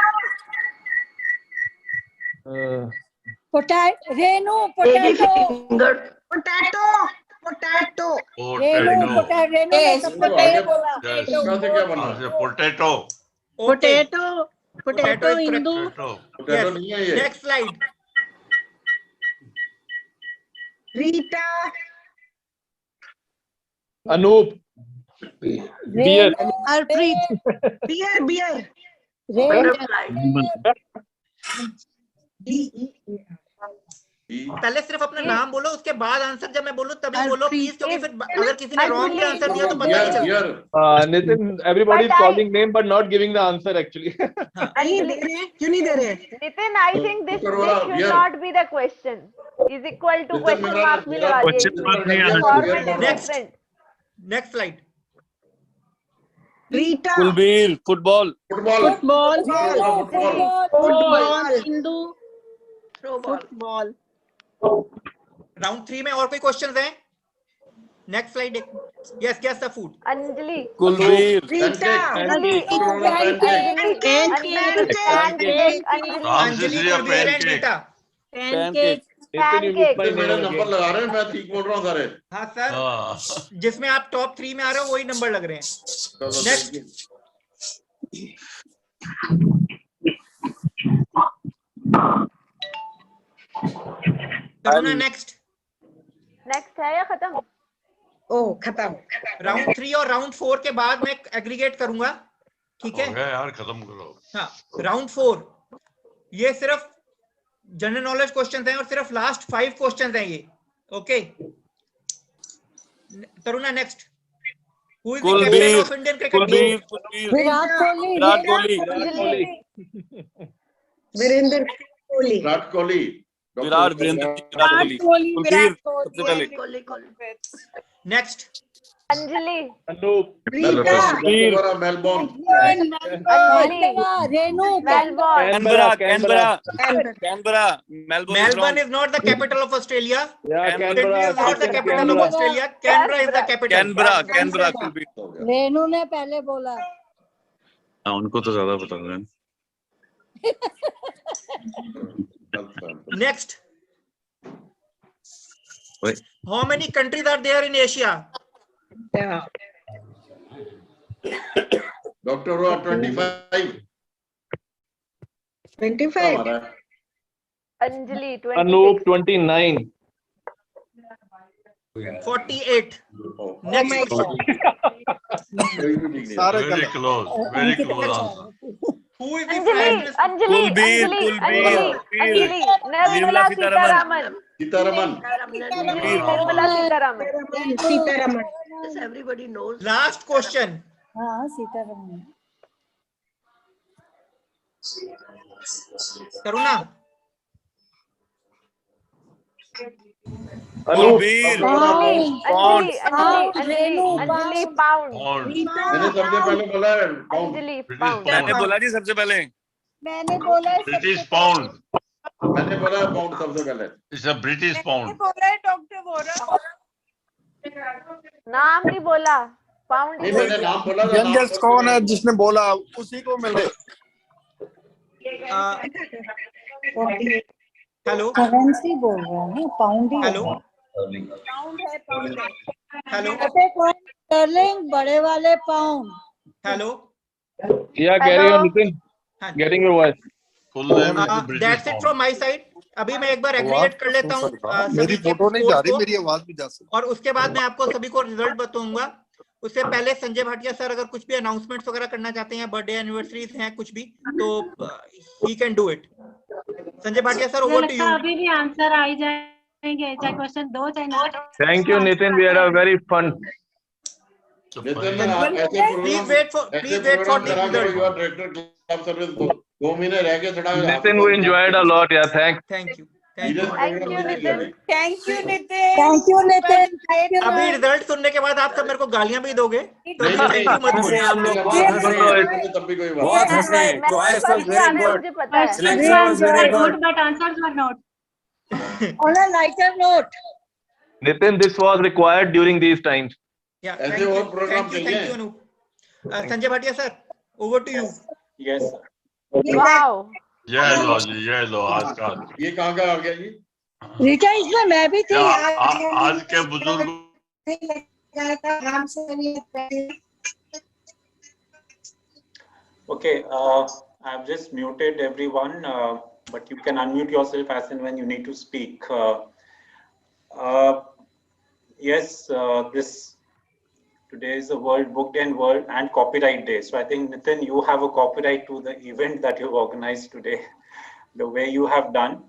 [SPEAKER 22] Renu potato
[SPEAKER 9] potato potato
[SPEAKER 22] Renu Renu ने सबसे पहले बोला
[SPEAKER 4] क्या बना?
[SPEAKER 8] Potato
[SPEAKER 22] potato potato Indu
[SPEAKER 4] potato नहीं है ये।
[SPEAKER 2] Next slide.
[SPEAKER 9] Rita
[SPEAKER 17] Anoop beer
[SPEAKER 9] Harpreet beer beer
[SPEAKER 2] पहले सिर्फ अपना नाम बोलो, उसके बाद आंसर जब मैं बोलूं तभी बोलो प्लीज, क्योंकि फिर अगर किसी ने रॉन्ग भी आंसर दिया तो पता नहीं चलता।
[SPEAKER 17] Nitin, everybody is calling name but not giving the answer actually.
[SPEAKER 9] नहीं दे रहे, क्यों नहीं दे रहे?
[SPEAKER 7] Nitin, I think this should not be the question. Is equal to question mark भी लगा दिए।
[SPEAKER 2] Next slide.
[SPEAKER 9] Rita
[SPEAKER 8] Kulbir football
[SPEAKER 22] Indu
[SPEAKER 9] football.
[SPEAKER 2] Round 3 में और कोई क्वेश्चंस हैं? Next slide. Yes guess the food.
[SPEAKER 7] Anjali
[SPEAKER 8] Kulbir
[SPEAKER 9] Rita
[SPEAKER 2] Anjali Kulbir and Rita.
[SPEAKER 4] मेरा नंबर लगा रहे हैं, मैं ठीक बोल रहा हूँ सारे।
[SPEAKER 2] हाँ सर, जिसमें आप टॉप 3 में आ रहे हो वही नंबर लग रहे हैं। नेक्स्ट करुणा, नेक्स्ट
[SPEAKER 7] है या खत्म?
[SPEAKER 9] ओ खत्म।
[SPEAKER 2] राउंड 3 और राउंड 4 के बाद मैं एग्रीगेट करूंगा, ठीक है?
[SPEAKER 8] यार खत्म करो।
[SPEAKER 2] हाँ, राउंड 4 ये सिर्फ जनरल नॉलेज क्वेश्चंस हैं और सिर्फ लास्ट 5 क्वेश्चंस हैं ये। Okay Taruna, next. Who is the captain of Indian cricket team?
[SPEAKER 22] Virat Kohli
[SPEAKER 9] Virender Kohli
[SPEAKER 4] Virat Kohli
[SPEAKER 8] सबसे पहले।
[SPEAKER 2] Next
[SPEAKER 7] Anjali
[SPEAKER 4] Anoop Melbourne
[SPEAKER 22] Renu
[SPEAKER 2] Melbourne is not the capital of Australia. Sydney is not the capital of Australia. Canberra is the capital.
[SPEAKER 8] Canberra
[SPEAKER 22] Renu ने पहले बोला।
[SPEAKER 8] उनको तो ज्यादा पता है।
[SPEAKER 2] Next, how many countries are there in Asia?
[SPEAKER 4] Dr. Roa, 25.
[SPEAKER 7] Anjali 26.
[SPEAKER 17] Anoop 29.
[SPEAKER 2] 48. Next.
[SPEAKER 8] Very close answer.
[SPEAKER 2] Who is the Prime Minister?
[SPEAKER 7] Anjali Nirmala Sitharaman. Nirmala Sitharaman.
[SPEAKER 9] Everybody knows.
[SPEAKER 2] Last question.
[SPEAKER 22] हाँ सीतारामन।
[SPEAKER 2] करुणा,
[SPEAKER 8] Kulbir
[SPEAKER 7] Anjali pound.
[SPEAKER 4] मैंने सबसे पहले बोला है पाउंड।
[SPEAKER 7] अंजलि पाउंड।
[SPEAKER 8] मैंने बोला जी सबसे पहले
[SPEAKER 22] मैंने बोला
[SPEAKER 8] ब्रिटिश पाउंड।
[SPEAKER 4] मैंने बोला है पाउंड सबसे पहले।
[SPEAKER 8] It's a British pound.
[SPEAKER 22] बोला है डॉक्टर बोला।
[SPEAKER 7] नाम नहीं बोला, पाउंड।
[SPEAKER 4] नहीं मैंने नाम बोला था।
[SPEAKER 1] यंगेस्ट कौन है जिसने बोला उसी को मिले।
[SPEAKER 2] हेलो
[SPEAKER 22] करेंसी बोल रहा है ना, पाउंड ही।
[SPEAKER 2] हेलो
[SPEAKER 22] पाउंड है, पाउंड है।
[SPEAKER 2] हेलो
[SPEAKER 22] स्टर्लिंग बड़े वाले pound.
[SPEAKER 2] Hello
[SPEAKER 17] Yeah, carry on, Nitin. Getting your voice.
[SPEAKER 2] That's it from my side. अभी मैं एक बार एग्रीगेट कर लेता हूँ
[SPEAKER 1] मेरी फोटो नहीं जा रही, मेरी आवाज भी जा सकती।
[SPEAKER 2] और उसके बाद मैं आपको सभी को रिजल्ट बताऊंगा। उससे पहले संजय भाटिया सर अगर कुछ भी अनाउंसमेंट्स वगैरह करना चाहते हैं, बर्थडे एनिवर्सरीज हैं कुछ भी, तो ही can do it. Sanjay Bhatia sir, over to you.
[SPEAKER 21] अभी भी आंसर आ ही जाएंगे, चाहे क्वेश्चन दो चाहे ना।
[SPEAKER 17] Thank you, Nitin. We had a very fun.
[SPEAKER 2] Please wait for the result.
[SPEAKER 4] 2 महीने रह गए थोड़ा।
[SPEAKER 17] Nitin, we enjoyed a lot. Yeah, thanks.
[SPEAKER 2] Thank you.
[SPEAKER 11] Thank you, Nitin.
[SPEAKER 22] Thank you, Nitin.
[SPEAKER 2] अभी रिजल्ट सुनने के बाद आप सब मेरे को गालियां भी दोगे, तो थैंक यू मत बोलिए।
[SPEAKER 22] बहुत हंसे। Choice was very good.
[SPEAKER 21] Selection was very good, but answers were not.
[SPEAKER 22] On a lighter note.
[SPEAKER 17] Nitin, this was required during these times.
[SPEAKER 2] Yeah, ऐसे और प्रोग्राम चाहिए। Sanjay Bhatia sir, over to you.
[SPEAKER 4] Yes.
[SPEAKER 7] Wow,
[SPEAKER 8] ये लो आज का।
[SPEAKER 4] ये कहाँ का आ गया जी?
[SPEAKER 22] रीटा, इसमें मैं भी थी।
[SPEAKER 8] आज के बुजुर्ग
[SPEAKER 22] आराम से
[SPEAKER 6] Okay, I've just muted everyone, but you can unmute yourself as and when you need to speak. Yes, today is the World Book Day and Copyright Day. So I think, Nitin, you have a copyright to the event that you've organized today, the way you have done.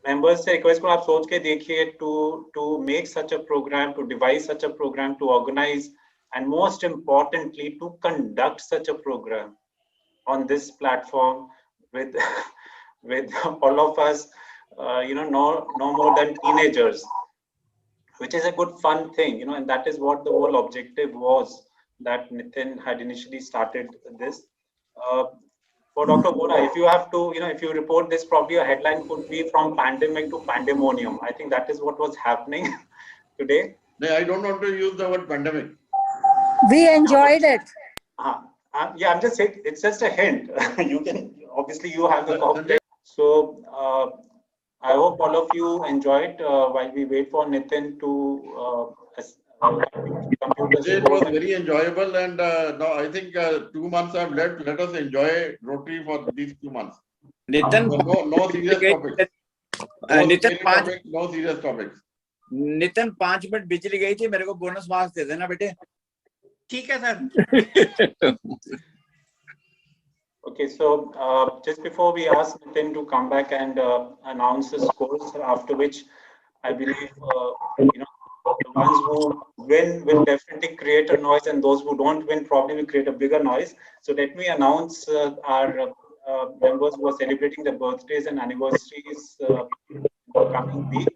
[SPEAKER 6] Members से request करो आप सोच के देखिए to make such a program, to devise such a program, to organize, and most importantly, to conduct such a program on this platform with all of us, no more than teenagers, which is a good fun thing, and that is what the whole objective was that Nitin had initially started this. For Dr. Bola, if you have to, if you report this, probably a headline could be from pandemic to pandemonium. I think that is what was happening today.
[SPEAKER 4] No, I don't want to use the word pandemic.
[SPEAKER 22] We enjoyed it.
[SPEAKER 6] Yeah, I'm just saying, it's just a hint. You can, obviously you have the cocktail. So I hope all of you enjoyed while we wait for Nitin to
[SPEAKER 4] It was very enjoyable, and now I think 2 months have left. Let us enjoy Rotary for these 2 months.
[SPEAKER 5] Nitin,
[SPEAKER 4] no serious topics. No serious topics.
[SPEAKER 5] Nitin 5 minute बिजली गई थी, मेरे को bonus marks दे देना बेटे.
[SPEAKER 2] ठीक है sir.
[SPEAKER 6] Okay, so just before we ask Nitin to come back and announce the scores, after which I believe the ones who win will definitely create a noise, and those who don't win probably will create a bigger noise. So let me announce our members who are celebrating their birthdays and anniversaries coming week.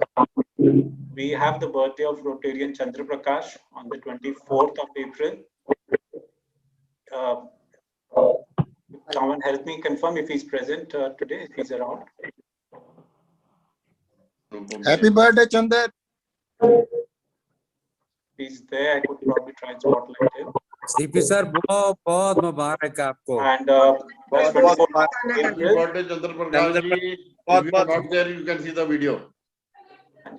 [SPEAKER 6] We have the birthday of Rotarian Chandra Prakash on the 24th of April. Someone help me confirm if he's present today, if he's around.
[SPEAKER 1] Happy birthday, Chandra.
[SPEAKER 6] He's there. I could probably try and spotlight him.
[SPEAKER 12] CP sir, बहुत मुबारक आपको.
[SPEAKER 6] And that's 24th
[SPEAKER 4] Happy birthday, Chandra Prakash ji. If you are not there, you can see the video.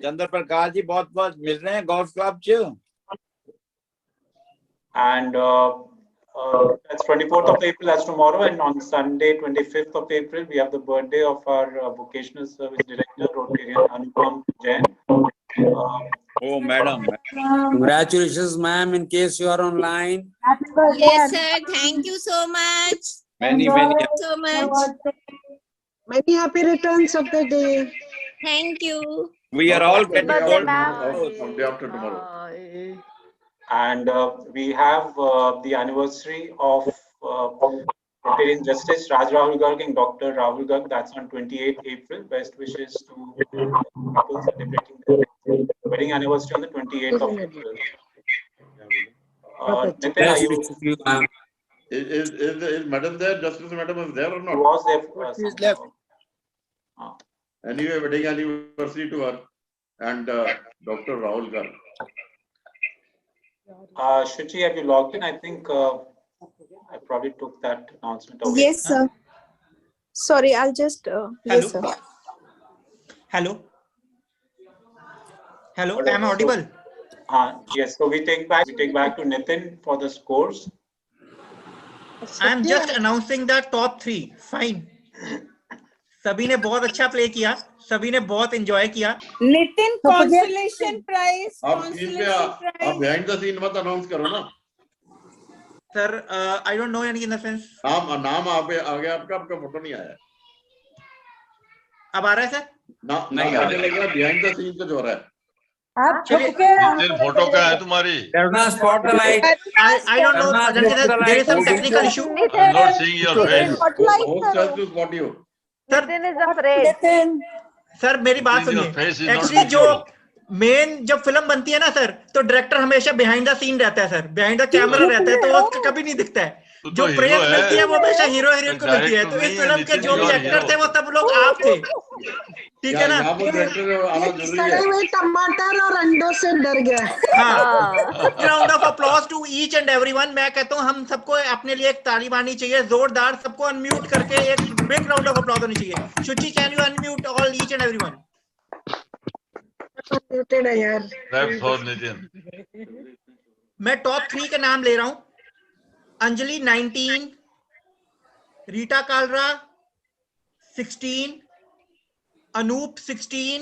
[SPEAKER 5] चंद्र प्रकाश जी बहुत मिल रहे हैं golf club च.
[SPEAKER 6] And that's 24th of April, that's tomorrow, and on Sunday 25th of April we have the birthday of our vocational service director Rotarian Anupam Jain.
[SPEAKER 5] Oh madam,
[SPEAKER 12] Congratulations ma'am, in case you are online.
[SPEAKER 22] Yes sir, thank you so much.
[SPEAKER 5] Many
[SPEAKER 22] so much.
[SPEAKER 9] Many happy returns of the day.
[SPEAKER 22] Thank you.
[SPEAKER 5] We are all getting old.
[SPEAKER 4] Day after tomorrow.
[SPEAKER 6] And we have the anniversary of Rotarian Justice Raj Rahul Garg and Dr. Rahul Garg. That's on 28th April. Best wishes to couples celebrating their wedding anniversary on the 28th of April. Nitin, are you?
[SPEAKER 4] Is madam there? Justice madam is there or not?
[SPEAKER 6] Was there?
[SPEAKER 1] She's left.
[SPEAKER 4] Anyway, wedding anniversary to her and Dr. Rahul Garg.
[SPEAKER 6] Shuchi, have you logged in? I think I probably took that announcement away.
[SPEAKER 10] Yes, sir. Sorry, I'll just. Yes, sir.
[SPEAKER 2] Hello. Hello. Am I audible?
[SPEAKER 6] Yes. So we take back to Nitin for the scores.
[SPEAKER 2] I'm just announcing the top 3. Fine. सभी ने बहुत अच्छा play किया, सभी ने बहुत enjoy किया.
[SPEAKER 11] Nitin consolation prize.
[SPEAKER 4] आप behind the scene मत अनाउंस करो ना.
[SPEAKER 2] सर I don't know यानी in the sense.
[SPEAKER 4] नाम आ गया आपका फोटो नहीं आया.
[SPEAKER 2] अब आ रहा है सर?
[SPEAKER 4] नहीं आ रहा. behind the scene कुछ हो रहा है.
[SPEAKER 22] आप चलिए.
[SPEAKER 8] फोटो क्या है तुम्हारी?
[SPEAKER 12] Spotlight.
[SPEAKER 2] I don't know. There is some technical issue.
[SPEAKER 8] I'm not seeing your face.
[SPEAKER 4] Host has to spot you.
[SPEAKER 7] Nitin is afraid.
[SPEAKER 2] Sir मेरी बात सुनिए. एक्चुअली जो मेन जब फिल्म बनती है ना सर, तो डायरेक्टर हमेशा बिहाइंड द सीन रहता है सर, बिहाइंड द कैमरा रहता है, तो वो कभी नहीं दिखता है. जो प्रेम मिलती है वो हमेशा हीरो हीरोइन को मिलती है. तो इस फिल्म के जो भी एक्टर थे वो सब लोग आप थे. ठीक है ना?
[SPEAKER 9] सड़े हुए टमाटर और अंडों से डर गया.
[SPEAKER 2] Round of applause to each and everyone. मैं कहता हूँ हम सबको अपने लिए एक ताली मारनी चाहिए जोरदार. सबको अनम्यूट करके एक बिग राउंड ऑफ अप्लॉज होनी चाहिए. Shuchi, can you unmute all each and everyone?
[SPEAKER 9] Muted है यार।
[SPEAKER 19] Claps for Nitin.
[SPEAKER 2] मैं टॉप 3 के नाम ले रहा हूं। अंजलि 19, रीटा कालरा 16, अनूप 16,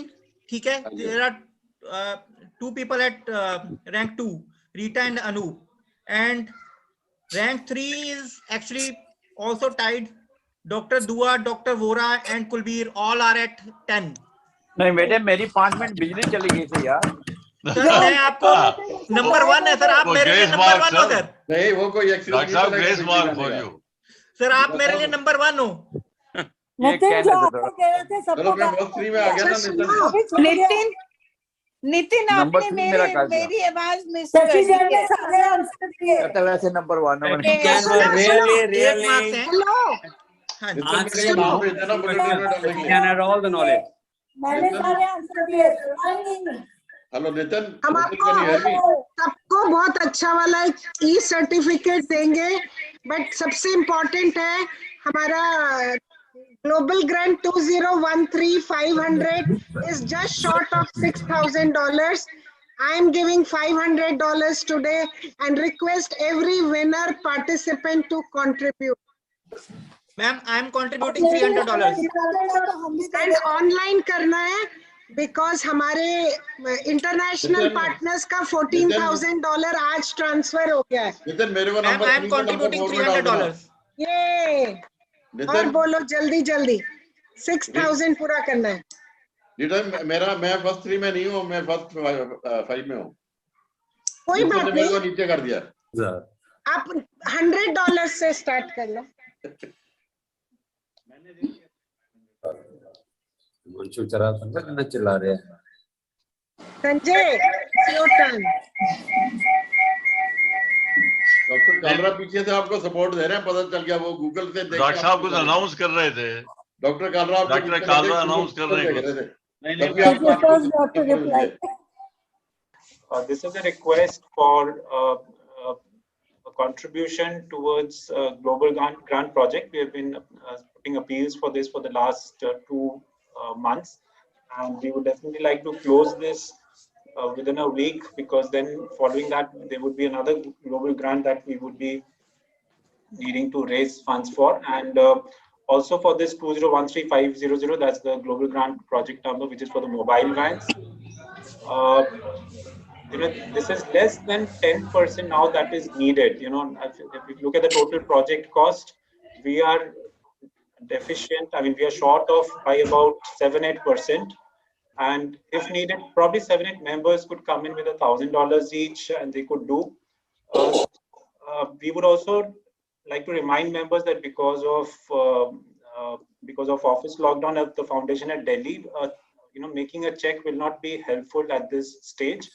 [SPEAKER 2] ठीक है। There are 2 people at rank 2, Rita and Anup, and rank 3 is actually also tied. Dr. Dua, Dr. Vora and Kulbir all are at 10.
[SPEAKER 5] नहीं बेटे, मेरी 5 मिनट बिजली चली गई थी यार।
[SPEAKER 2] सर मैं आपको नंबर 1 है सर, आप मेरे लिए नंबर 1 हो सर।
[SPEAKER 4] नहीं वो कोई
[SPEAKER 19] डॉक्टर साहब grace mark for you.
[SPEAKER 2] Sir आप मेरे लिए नंबर 1 हो।
[SPEAKER 22] नितिन जो आपको कह रहे थे सबको
[SPEAKER 4] मैं बस 3 में आ गया ना।
[SPEAKER 11] नितिन आपने मेरी आवाज मिस कर दी है।
[SPEAKER 5] वैसे नंबर 1 है।
[SPEAKER 22] मैंने सारे आंसर दिए।
[SPEAKER 9] हेलो नितिन, हम आपको सबको बहुत अच्छा वाला ई सर्टिफिकेट देंगे, बट सबसे इम्पोर्टेंट है हमारा global grant 2013 500 is just short of $6,000. I am giving $500 today and request every winner participant to contribute.
[SPEAKER 2] Ma'am, I am contributing $300.
[SPEAKER 9] And online करना है because हमारे इंटरनेशनल पार्टनर्स का $14,000 आज ट्रांसफर हो गया है।
[SPEAKER 4] नितिन मेरे को नंबर
[SPEAKER 2] I am contributing $300.
[SPEAKER 9] ये और बोलो जल्दी जल्दी 6,000 पूरा करना है।
[SPEAKER 4] नितिन मैं फर्स्ट 3 में नहीं हूँ, मैं फर्स्ट 5 में हूँ।
[SPEAKER 9] कोई बात नहीं,
[SPEAKER 4] मेरे को नीचे कर दिया।
[SPEAKER 9] आप $100 से स्टार्ट कर लो।
[SPEAKER 12] चिल्ला रहे हैं।
[SPEAKER 9] Sanjay, your turn.
[SPEAKER 4] Doctor Kalra पीछे से आपको सपोर्ट दे रहे हैं, पता चल गया, वो गूगल से देख।
[SPEAKER 19] डॉक्टर साहब कुछ अनाउंस कर रहे थे।
[SPEAKER 4] डॉक्टर कालरा
[SPEAKER 19] अनाउंस कर रहे थे।
[SPEAKER 6] This is a request for a contribution towards global grant project. We have been putting appeals for this for the last 2 months, and we would definitely like to close this within a week, because then following that there would be another global grant that we would be needing to raise funds for, and also for this 2013500, that's the global grant project number, which is for the mobile vans. This is less than 10% now that is needed. If you look at the total project cost, we are deficient. I mean, we are short of by about 7-8%. And if needed, probably 7-8 members could come in with $1,000 each, and they could do. We would also like to remind members that because of office lockdown at the foundation at Delhi, making a check will not be helpful at this stage.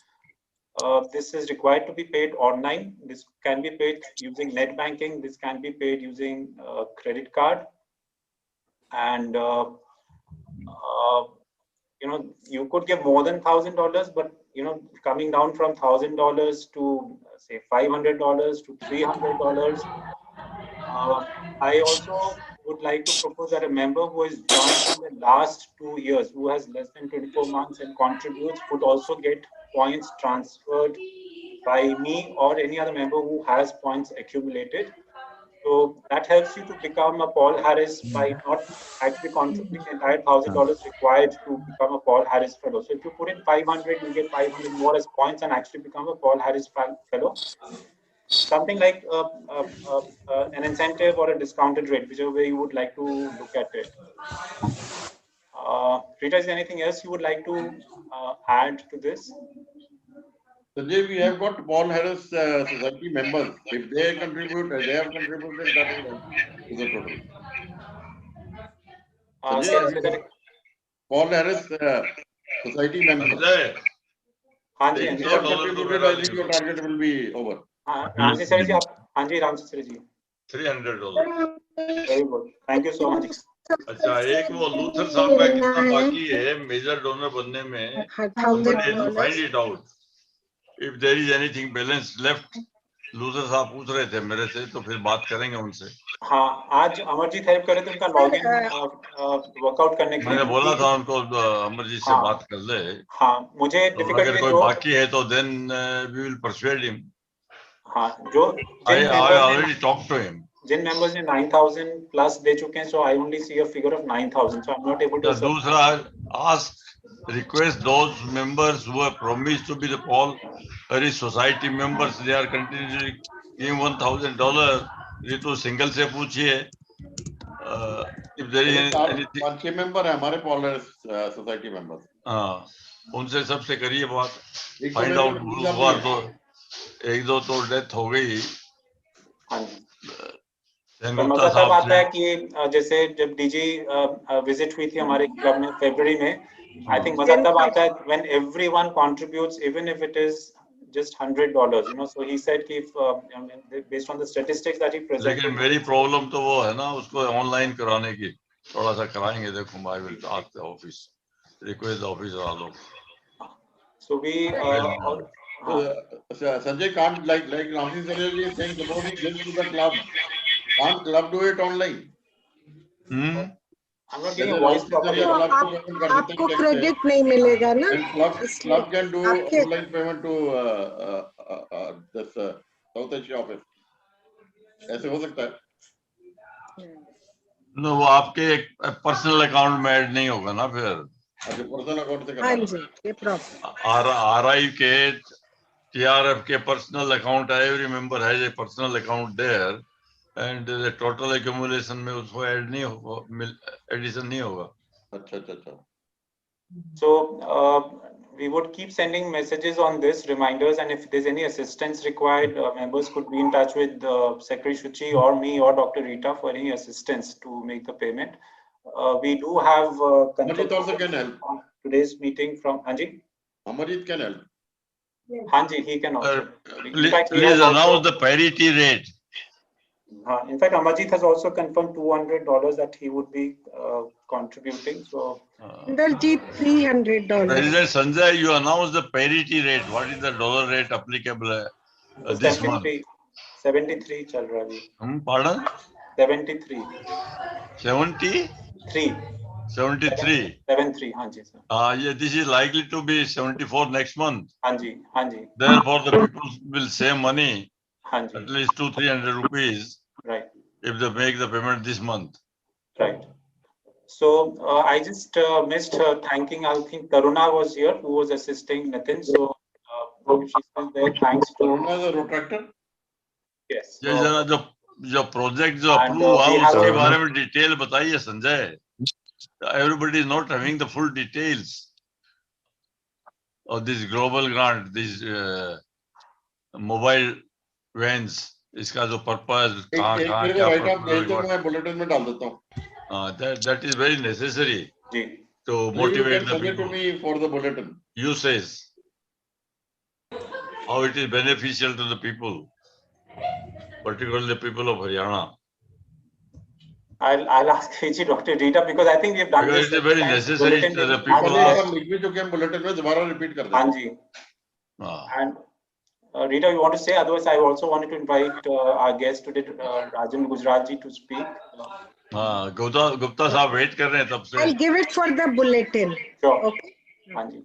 [SPEAKER 6] This is required to be paid online. This can be paid using net banking. This can be paid using credit card, and you could give more than $1,000, but coming down from $1,000 to say $500 to $300. I also would like to propose that a member who has joined in the last 2 years, who has less than 24 months and contributes, would also get points transferred by me or any other member who has points accumulated. So that helps you to become a Paul Harris by not actually contributing the entire $1,000 required to become a Paul Harris fellow. So if you put in 500, you get 500 more as points and actually become a Paul Harris fellow. Something like an incentive or a discounted rate, whichever way you would like to look at it. Rita, is there anything else you would like to add to this?
[SPEAKER 4] Sanjay, we have got Paul Harris Society members. If they contribute, they have contributed, that is the total. Paul Harris Society members. If they have contributed, I think your target will be over.
[SPEAKER 6] $300. Very good. Thank you so much.
[SPEAKER 19] अच्छा, एक वो Luther साहब का कितना बाकी है major donor बनने में, find it out. If there is anything balance left,
[SPEAKER 3] loser साहब पूछ रहे थे मेरे से, तो फिर बात करेंगे उनसे।
[SPEAKER 6] हाँ, आज अमरजीत हेल्प करे थे उनका लॉगिन वर्कआउट करने के लिए।
[SPEAKER 3] मैंने बोला था उनको अमरजीत से बात कर ले।
[SPEAKER 6] हाँ, मुझे डिफिकल्टी
[SPEAKER 3] अगर कोई बाकी है तो then we will persuade him.
[SPEAKER 6] हाँ, जो
[SPEAKER 3] I already talked to him.
[SPEAKER 6] जिन मेंबर्स ने 9000 प्लस दे चुके हैं, so I only see a figure of 9000, so I'm not able to.
[SPEAKER 3] दूसरा, request those members who have promised to be the Paul Harris Society members, they are continuing giving $1,000. ये तो single से पूछिए। If there is anything,
[SPEAKER 4] 5 member है हमारे Paul Harris society members.
[SPEAKER 3] हाँ, उनसे सबसे करिए बात। फाइंड आउट हुआ तो एक दो तो डेथ हो गई।
[SPEAKER 6] मजा तब आता है कि जैसे जब डीजी विजिट हुई थी हमारे क्लब में फरवरी में, आई थिंक मजा तब आता है when everyone contributes, even if it is just $100, you know. So he said कि based on the statistics that he presented.
[SPEAKER 3] लेकिन मेरी प्रॉब्लम तो वो है ना, उसको ऑनलाइन कराने की। थोड़ा सा कराएंगे, देखो I will ask the office, request the office वालों।
[SPEAKER 6] So we
[SPEAKER 4] Sanjay can't, like Ramji Sanjay is saying, suppose he gives to the club, can't club do it online?
[SPEAKER 6] I'm not getting a voice properly.
[SPEAKER 9] आपको credit नहीं मिलेगा ना?
[SPEAKER 4] Club can do online payment to this South Asia office. ऐसे हो सकता है?
[SPEAKER 3] No, वो आपके पर्सनल अकाउंट में ऐड नहीं होगा ना फिर।
[SPEAKER 4] अच्छा, पर्सनल अकाउंट से करना।
[SPEAKER 9] हाँ जी, ये प्रॉब्लम।
[SPEAKER 3] RI के TRF के पर्सनल अकाउंट है, every member has a personal account there, and the total accumulation में उसको ऐड नहीं होगा, एडिशन नहीं होगा।
[SPEAKER 4] अच्छा अच्छा अच्छा।
[SPEAKER 6] So we would keep sending messages on this, reminders, and if there's any assistance required, members could be in touch with Secretary Shuchi or me or Dr. Rita for any assistance to make the payment. We do have
[SPEAKER 4] Amarjit also can help.
[SPEAKER 6] Today's meeting from Anji.
[SPEAKER 4] Amarjit can help.
[SPEAKER 6] Hanji, he can also.
[SPEAKER 3] Please announce the parity rate.
[SPEAKER 6] In fact, Amarjit has also confirmed $200 that he would be contributing. So,
[SPEAKER 9] Inderjeet, $300.
[SPEAKER 3] President Sanjay, you announce the parity rate. What is the dollar rate applicable this month?
[SPEAKER 6] 73 चल रहा है।
[SPEAKER 3] Pardon?
[SPEAKER 6] 73.
[SPEAKER 3] 73? 73.
[SPEAKER 6] 73, हाँ जी sir.
[SPEAKER 3] Yeah, this is likely to be 74 next month.
[SPEAKER 6] हाँ जी, हाँ जी.
[SPEAKER 3] Therefore, the people will save money,
[SPEAKER 6] हाँ जी.
[SPEAKER 3] at least 200-300 rupees.
[SPEAKER 6] Right.
[SPEAKER 3] If they make the payment this month.
[SPEAKER 6] Right. So I just missed thanking. I think Taruna was here, who was assisting Nitin. So she says there, thanks to
[SPEAKER 4] Taruna, the retractor.
[SPEAKER 6] Yes.
[SPEAKER 3] जरा जो project जो approve हुआ उसके बारे में detail बताइए Sanjay. Everybody is not having the full details of this global grant, this mobile vans. इसका जो पर्पस कहाँ क्या
[SPEAKER 4] मैं बुलेटिन में डाल देता हूँ.
[SPEAKER 3] That is very necessary to motivate the people.
[SPEAKER 4] To me for the bulletin.
[SPEAKER 3] You says how it is beneficial to the people, particularly the people of Haryana.
[SPEAKER 6] I'll ask AG Dr. Rita because I think we've done
[SPEAKER 3] because
[SPEAKER 6] this.
[SPEAKER 3] It's very necessary to the people.
[SPEAKER 4] bulletin में दोबारा repeat कर दें.
[SPEAKER 6] हाँ जी. And Rita, you want to say? Otherwise, I also wanted to invite our guest today, Rajan Gujral ji, to speak.
[SPEAKER 3] Gupta साहब wait कर रहे हैं तब से.
[SPEAKER 9] I'll give it for the bulletin.
[SPEAKER 6] Sure.
[SPEAKER 9] Okay.
[SPEAKER 6] हाँ जी.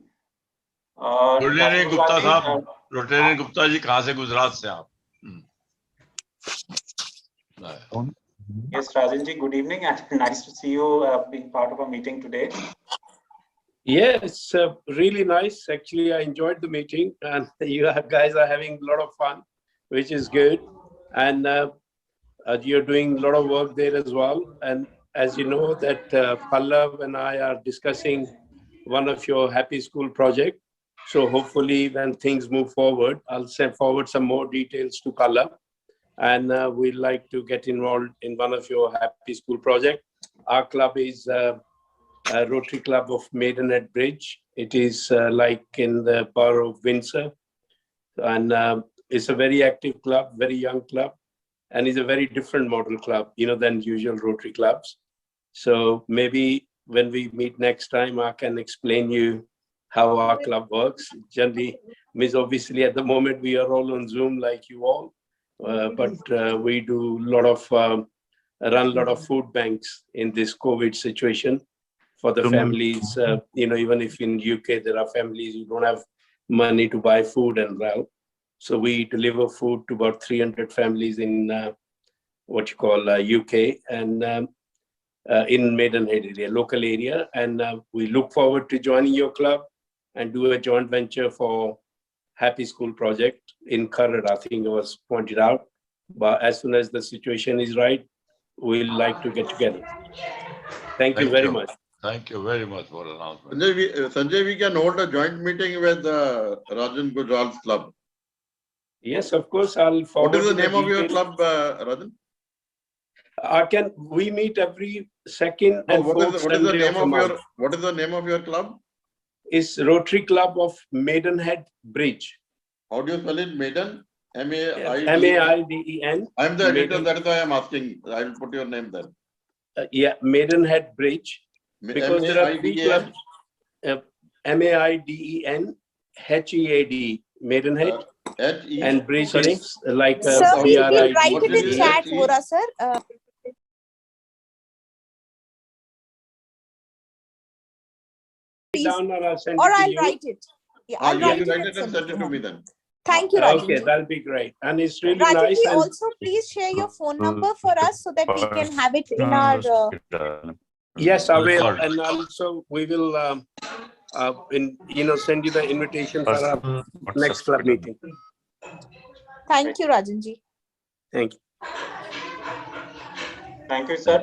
[SPEAKER 3] रोटेरियन गुप्ता साहब, Rotarian Gupta ji कहाँ से गुजरात से आप?
[SPEAKER 6] Yes, Rajan ji, good evening and nice to see you being part of our meeting today.
[SPEAKER 15] Yes, really nice. Actually, I enjoyed the meeting and you guys are having a lot of fun, which is good. And you're doing a lot of work there as well. And as you know that Pallav and I are discussing one of your Happy School project. So hopefully when things move forward, I'll send forward some more details to Pallav. And we'd like to get involved in one of your Happy School project. Our club is Rotary Club of Maidenhead Bridge. It is like in the borough of Windsor. And it's a very active club, very young club. And it's a very different model club, you know, than usual Rotary clubs. So maybe when we meet next time, I can explain you how our club works. Generally, means obviously at the moment we are all on Zoom like you all. but we do a lot of run a lot of food banks in this COVID situation for the families. Even if in UK there are families who don't have money to buy food and well, so we deliver food to about 300 families in UK and in Maidenhead area, local area, and we look forward to joining your club and do a joint venture for Happy School project in Kharad. I think it was pointed out, but as soon as the situation is right, we'll like to get together. Thank you very much.
[SPEAKER 3] Thank you very much for the announcement.
[SPEAKER 4] Sanjay, we can hold a joint meeting with Rajan Gujral's club.
[SPEAKER 15] Yes, of course. I'll forward.
[SPEAKER 4] What is the name of your club, Rajan?
[SPEAKER 15] We meet every second and fourth Sunday of the month.
[SPEAKER 4] What is the name of your club?
[SPEAKER 15] It's Rotary Club of Maidenhead Bridge.
[SPEAKER 4] How do you spell it? Maiden?
[SPEAKER 15] M-A-I-D-E-N.
[SPEAKER 4] I'm the editor, that is why I'm asking. I will put your name there.
[SPEAKER 15] Yeah, Maidenhead Bridge. Because there are three clubs. M-A-I-D-E-N H-E-A-D. Maidenhead. And Bridge is like
[SPEAKER 14] sir, we will write it in chat, Vora sir.
[SPEAKER 15] Down or
[SPEAKER 14] I'll write it. Yeah, I'll write it
[SPEAKER 4] and send it to me then.
[SPEAKER 14] Thank you, Rajan.
[SPEAKER 15] Okay, that'll be great. And it's really
[SPEAKER 14] Rajan,
[SPEAKER 15] nice.
[SPEAKER 14] Also, please share your phone number for us so that we can have it in our.
[SPEAKER 15] Yes, I will, and also we will, send you the invitation for our next club meeting.
[SPEAKER 14] Thank you, Rajanji.
[SPEAKER 15] Thank you.
[SPEAKER 6] Thank you, sir.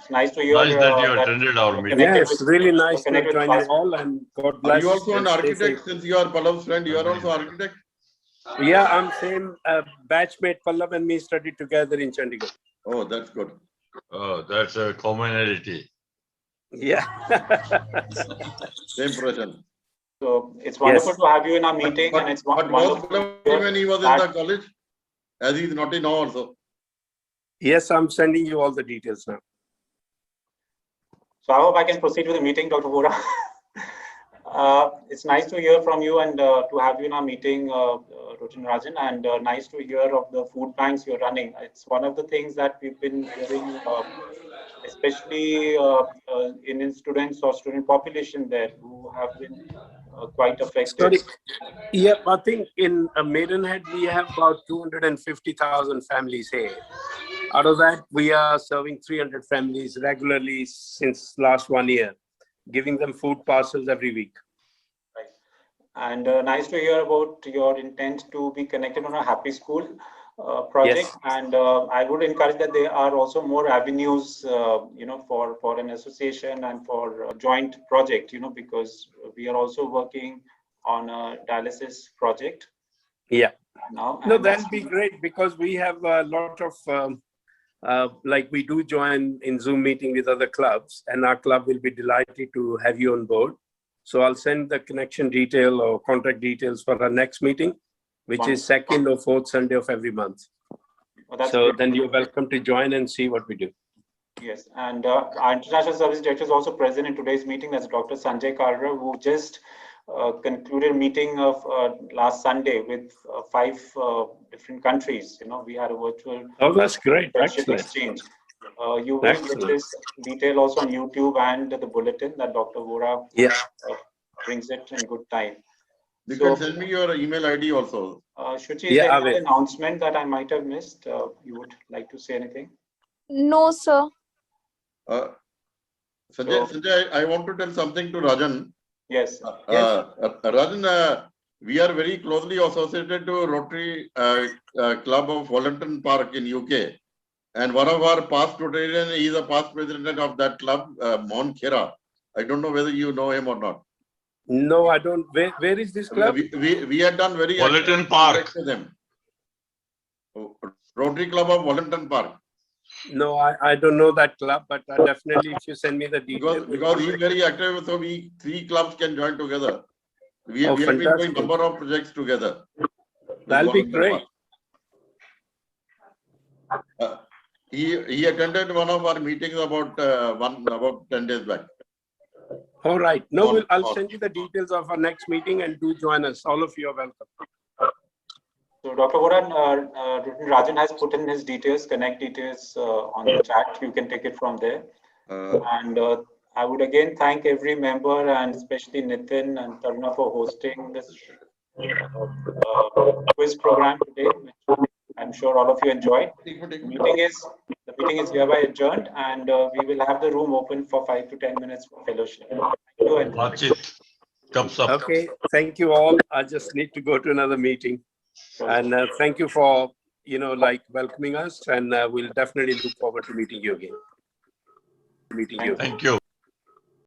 [SPEAKER 6] It's nice to hear.
[SPEAKER 3] Nice that you attended our meeting.
[SPEAKER 15] Yes, really nice to join you all, and God bless.
[SPEAKER 4] Are you also an architect? Since you are Pallav's friend, you are also architect?
[SPEAKER 15] Yeah, I'm same batchmate. Pallav and me studied together in Chandigarh.
[SPEAKER 4] Oh, that's good.
[SPEAKER 3] Oh, that's a commonality.
[SPEAKER 15] Yeah.
[SPEAKER 4] Same person.
[SPEAKER 6] So it's wonderful to have you in our meeting, and it's wonderful.
[SPEAKER 4] When he was in the college, as he is not in now also.
[SPEAKER 15] Yes, I'm sending you all the details now.
[SPEAKER 6] So I hope I can proceed with the meeting, Dr. Vora. It's nice to hear from you and to have you in our meeting, Rajan, and nice to hear of the food banks you're running. It's one of the things that we've been hearing, especially Indian students or student population there who have been quite affected.
[SPEAKER 15] Sorry. Yeah, I think in Maidenhead, we have about 250,000 families here. Out of that, we are serving 300 families regularly since last 1 year, giving them food parcels every week.
[SPEAKER 6] Right. And nice to hear about your intent to be connected on a Happy School project. Yes. And I would encourage that there are also more avenues, for an association and for a joint project, because we are also working on a dialysis project.
[SPEAKER 15] Yeah.
[SPEAKER 6] Now,
[SPEAKER 15] no, that'll be great because we have a lot of we do join in Zoom meeting with other clubs, and our club will be delighted to have you on board. So I'll send the connection detail or contact details for our next meeting, which is second or fourth Sunday of every month. So then you're welcome to join and see what we do.
[SPEAKER 6] Yes, and our International Service Director is also present in today's meeting. That's Dr. Sanjay Kalra, who just concluded a meeting of last Sunday with 5 different countries. We had a virtual.
[SPEAKER 15] Oh, that's great. Excellent.
[SPEAKER 6] Exchange. You will get this detail also on YouTube and the bulletin that Dr. Vora brings it in good time.
[SPEAKER 4] You can send me your email ID also.
[SPEAKER 6] Shuchi, is there an announcement that I might have missed? You would like to say anything?
[SPEAKER 14] No, sir.
[SPEAKER 4] Sanjay, I want to tell something to Rajan.
[SPEAKER 6] Yes.
[SPEAKER 4] Rajan, we are very closely associated to Rotary Club of Wallington Park in UK. And one of our past Rotarian is a past president of that club, Mon Khera. I don't know whether you know him or not.
[SPEAKER 15] No, I don't. Where is this club?
[SPEAKER 4] We had done very
[SPEAKER 3] Wallington Park
[SPEAKER 4] with them. Rotary Club of Wallington Park.
[SPEAKER 15] No, I don't know that club, but definitely if you send me the details.
[SPEAKER 4] Because he's very active, so we 3 clubs can join together. We have been doing a number of projects together.
[SPEAKER 15] That'll be great.
[SPEAKER 4] He attended one of our meetings about 10 days back.
[SPEAKER 15] All right. No, I'll send you the details of our next meeting and do join us. All of you are welcome.
[SPEAKER 6] So Dr. Voran, Rajan has put in his details, connect details on the chat. You can take it from there. And I would again thank every member and especially Nitin and Taruna for hosting this quiz program today, which I'm sure all of you enjoyed. The meeting is hereby adjourned, and we will have the room open for 5 to 10 minutes for fellowship. Thank you.
[SPEAKER 3] Watch it. Comes up.
[SPEAKER 15] Okay, thank you all. I just need to go to another meeting. And thank you for, welcoming us. And we'll definitely look forward to meeting you again.
[SPEAKER 3] Thank you.